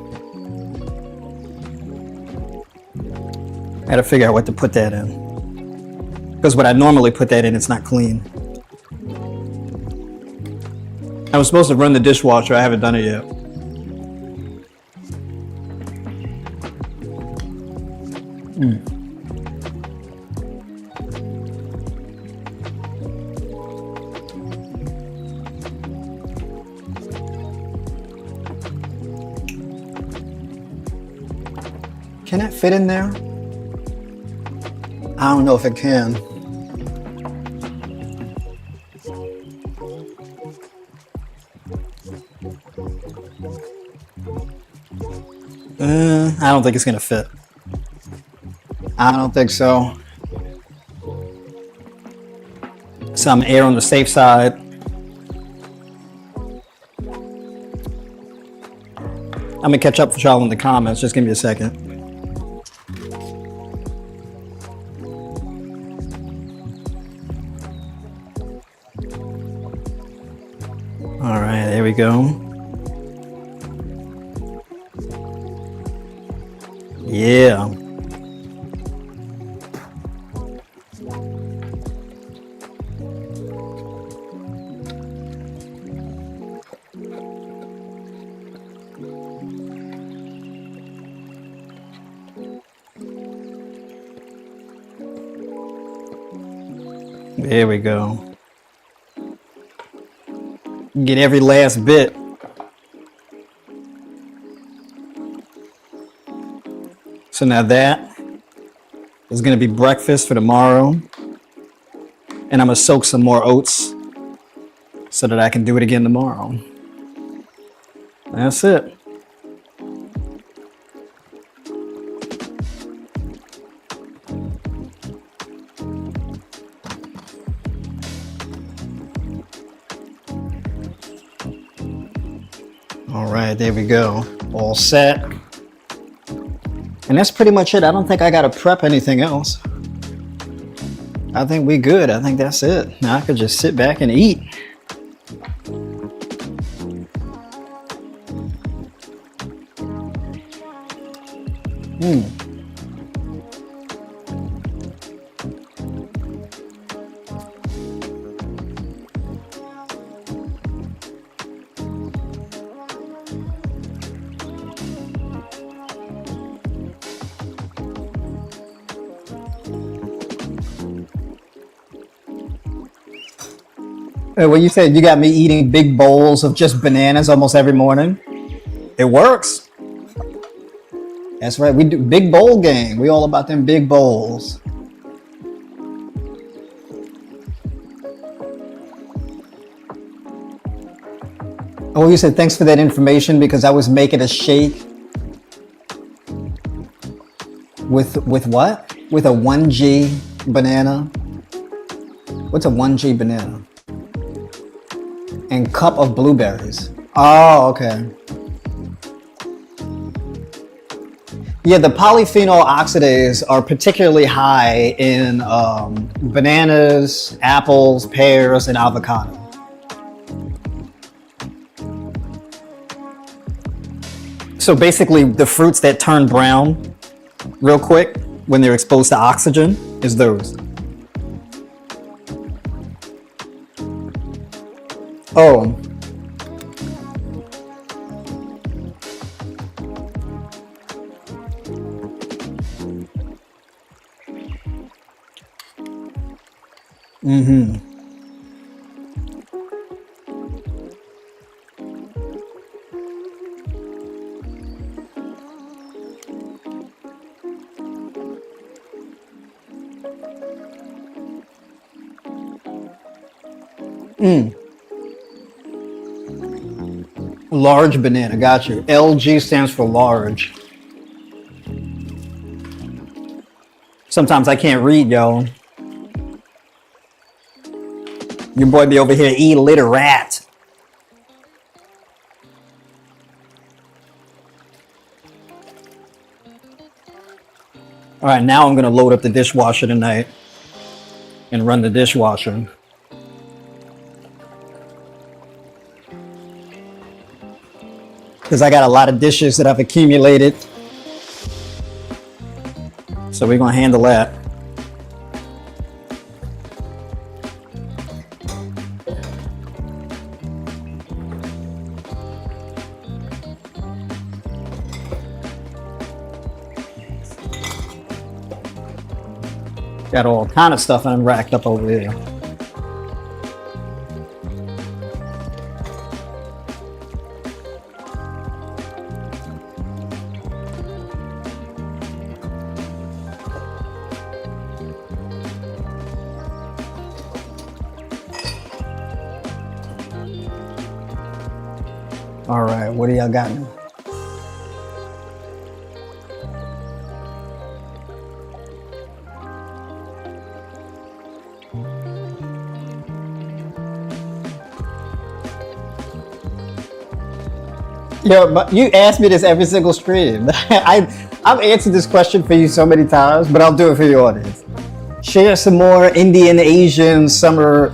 I gotta figure out what to put that in. Because what I normally put that in, it's not clean. I was supposed to run the dishwasher. I haven't done it yet. Can that fit in there? I don't know if it can. I don't think it's gonna fit. I don't think so. So I'm err on the safe side. I'm gonna catch up with y'all in the comments. Just give me a second. All right, there we go. Yeah. There we go. Get every last bit. So now that is going to be breakfast for tomorrow. And I'm going to soak some more oats so that I can do it again tomorrow. That's it. All right, there we go. All set. And that's pretty much it. I don't think I got to prep anything else. I think we good. I think that's it. Now I could just sit back and eat. Well, you said you got me eating big bowls of just bananas almost every morning. It works. That's right. We do big bowl game. We all about them big bowls. Oh, you said thanks for that information because I was making a shake with what? With a 1G banana. What's a 1G banana? And cup of blueberries. Oh, okay. Yeah, the polyphenol oxidase are particularly high in bananas, apples, pears, and avocado. So basically, the fruits that turn brown real quick when they're exposed to oxygen is those. Oh. Large banana, got you. LG stands for large. Sometimes I can't read, yo. Your boy be over here illiterate. All right, now I'm gonna load up the dishwasher tonight and run the dishwasher. Because I got a lot of dishes that I've accumulated. So we're gonna handle that. Got all kind of stuff unracked up over there. All right, what do y'all got now? Yo, but you ask me this every single stream. I've answered this question for you so many times, but I'll do it for your audience. Share some more Indian Asian summer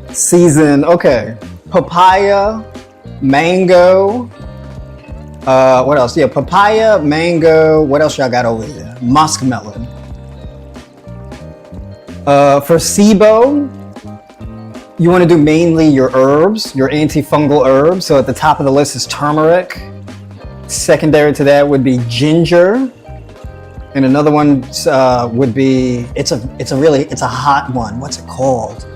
season. Okay, papaya, mango. What else? Yeah, papaya, mango. What else y'all got over here? Muskmelon. For SIBO, you want to do mainly your herbs, your antifungal herbs. So at the top of the list is turmeric. Secondary to that would be ginger, and another one would be it's a hot one. What's it called?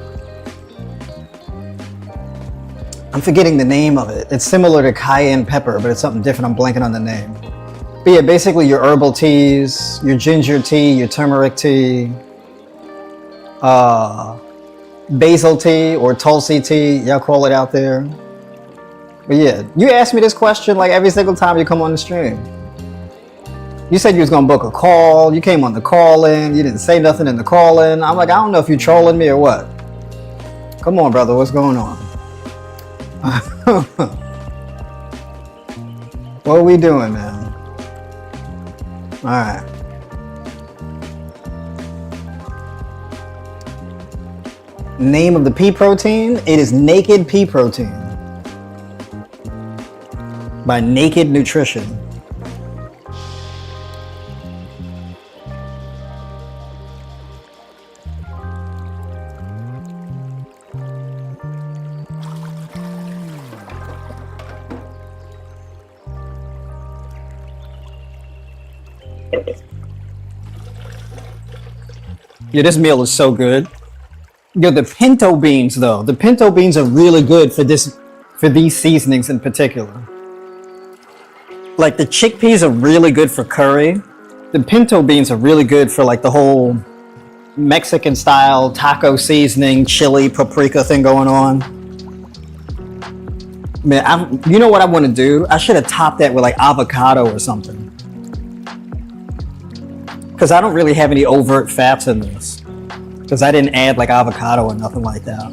I'm forgetting the name of it. It's similar to cayenne pepper, but it's something different. I'm blanking on the name. But yeah, basically your herbal teas, your ginger tea, your turmeric tea, basil tea or tulsi tea, y'all call it out there. But yeah, you ask me this question like every single time you come on the stream. You said you was gonna book a call. You came on the call-in. You didn't say nothing in the call-in. I'm like, I don't know if you're trolling me or what. Come on, brother, what's going on? What are we doing, man? All right. Name of the pea protein? It is Naked Pea Protein by Naked Nutrition. Yeah, this meal is so good. Yo, the pinto beans though. The pinto beans are really good for these seasonings in particular. Like the chickpeas are really good for curry. The pinto beans are really good for like the whole Mexican style taco seasoning, chili, paprika thing going on. Man, you know what I want to do? I should have topped that with like avocado or something. Because I don't really have any overt fats in this. Because I didn't add like avocado or nothing like that.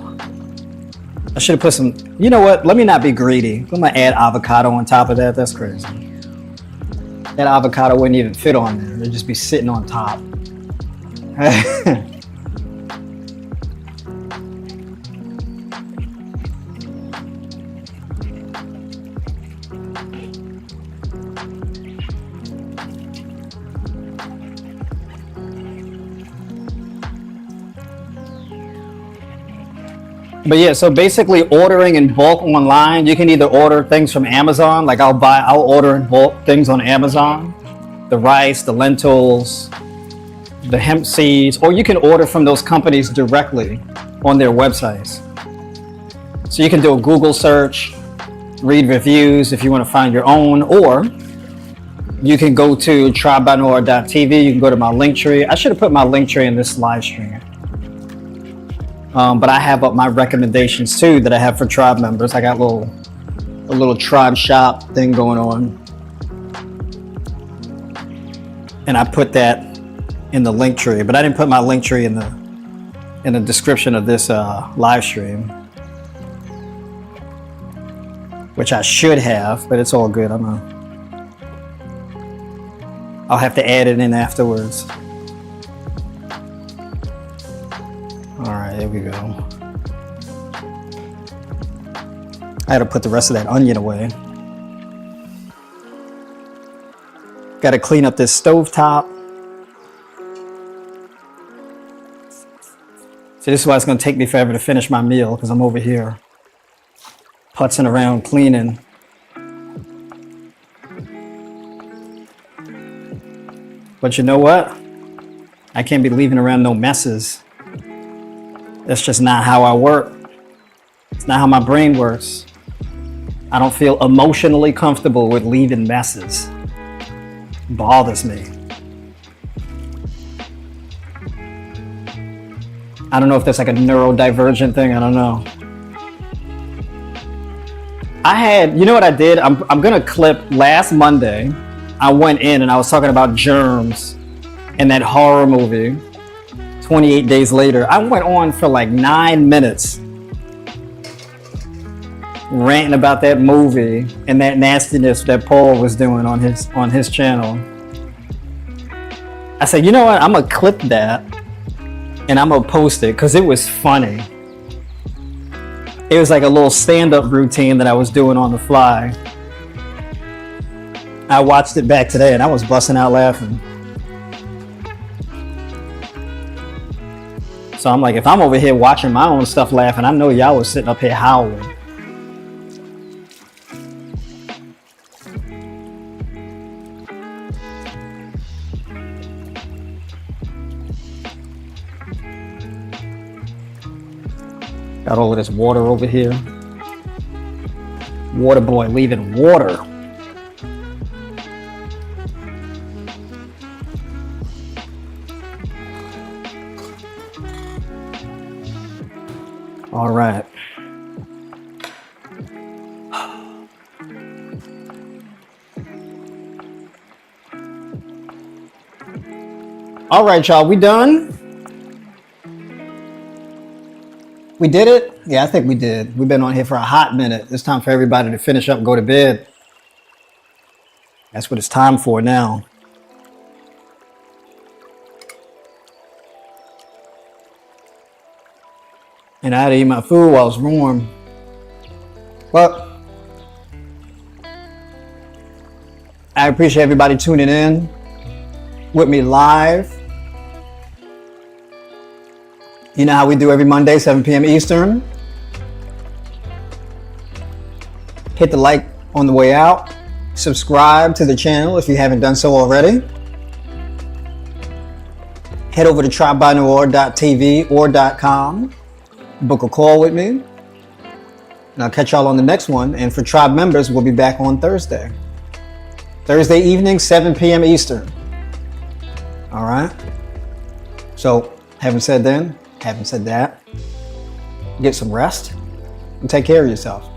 I should have put some, you know what? Let me not be greedy. I'm gonna add avocado on top of that. That's crazy. That avocado wouldn't even fit on there. It'd just be sitting on top. But yeah, so basically ordering in bulk online, you can either order things from Amazon, like I'll order in bulk things on Amazon, the rice, the lentils, the hemp seeds, or you can order from those companies directly on their websites. So you can do a Google search, read reviews if you want to find your own, or you can go to tribebynora.tv, you can go to my link tree. I should have put my link tree in this live stream. But I have up my recommendations too that I have for tribe members. I got a little tribe shop thing going on. And I put that in the link tree, but I didn't put my link tree in the description of this live stream, which I should have, but it's all good. I'll have to add it in afterwards. All right, here we go. I had to put the rest of that onion away. Got to clean up this stovetop. So this is why it's going to take me forever to finish my meal, because I'm over here putzing around cleaning. But you know what? I can't be leaving around no messes. That's just not how I work. It's not how my brain works. I don't feel emotionally comfortable with leaving messes. It bothers me. I don't know if that's like a neurodivergent thing. I don't know. I had, you know what I did? I'm gonna clip last Monday. I went in and I was talking about germs in that horror movie, 28 Days Later. I went on for like 9 minutes ranting about that movie and that nastiness that Paul was doing on his channel. I said, you know what? I'm gonna clip that and I'm gonna post it because it was funny. It was like a little stand-up routine that I was doing on the fly. I watched it back today and I was busting out laughing. So I'm like, if I'm over here watching my own stuff laughing, I know y'all was sitting up here howling. Got all of this water over here. Water boy leaving water. All right. All right, y'all, we done? We did it? Yeah, I think we did. We've been on here for a hot minute. It's time for everybody to finish up and go to bed. That's what it's time for now. And I had to eat my food while it's warm. But I appreciate everybody tuning in with me live. You know how we do every Monday, 7 p.m. Eastern. Hit the like on the way out. Subscribe to the channel if you haven't done so already. Head over to tribebynoir.tv or .com. Book a call with me. And I'll catch y'all on the next one. And for Tribe members, we'll be back on Thursday. Thursday evening, 7 p.m. Eastern. All right? So, having said that, get some rest and take care of yourself.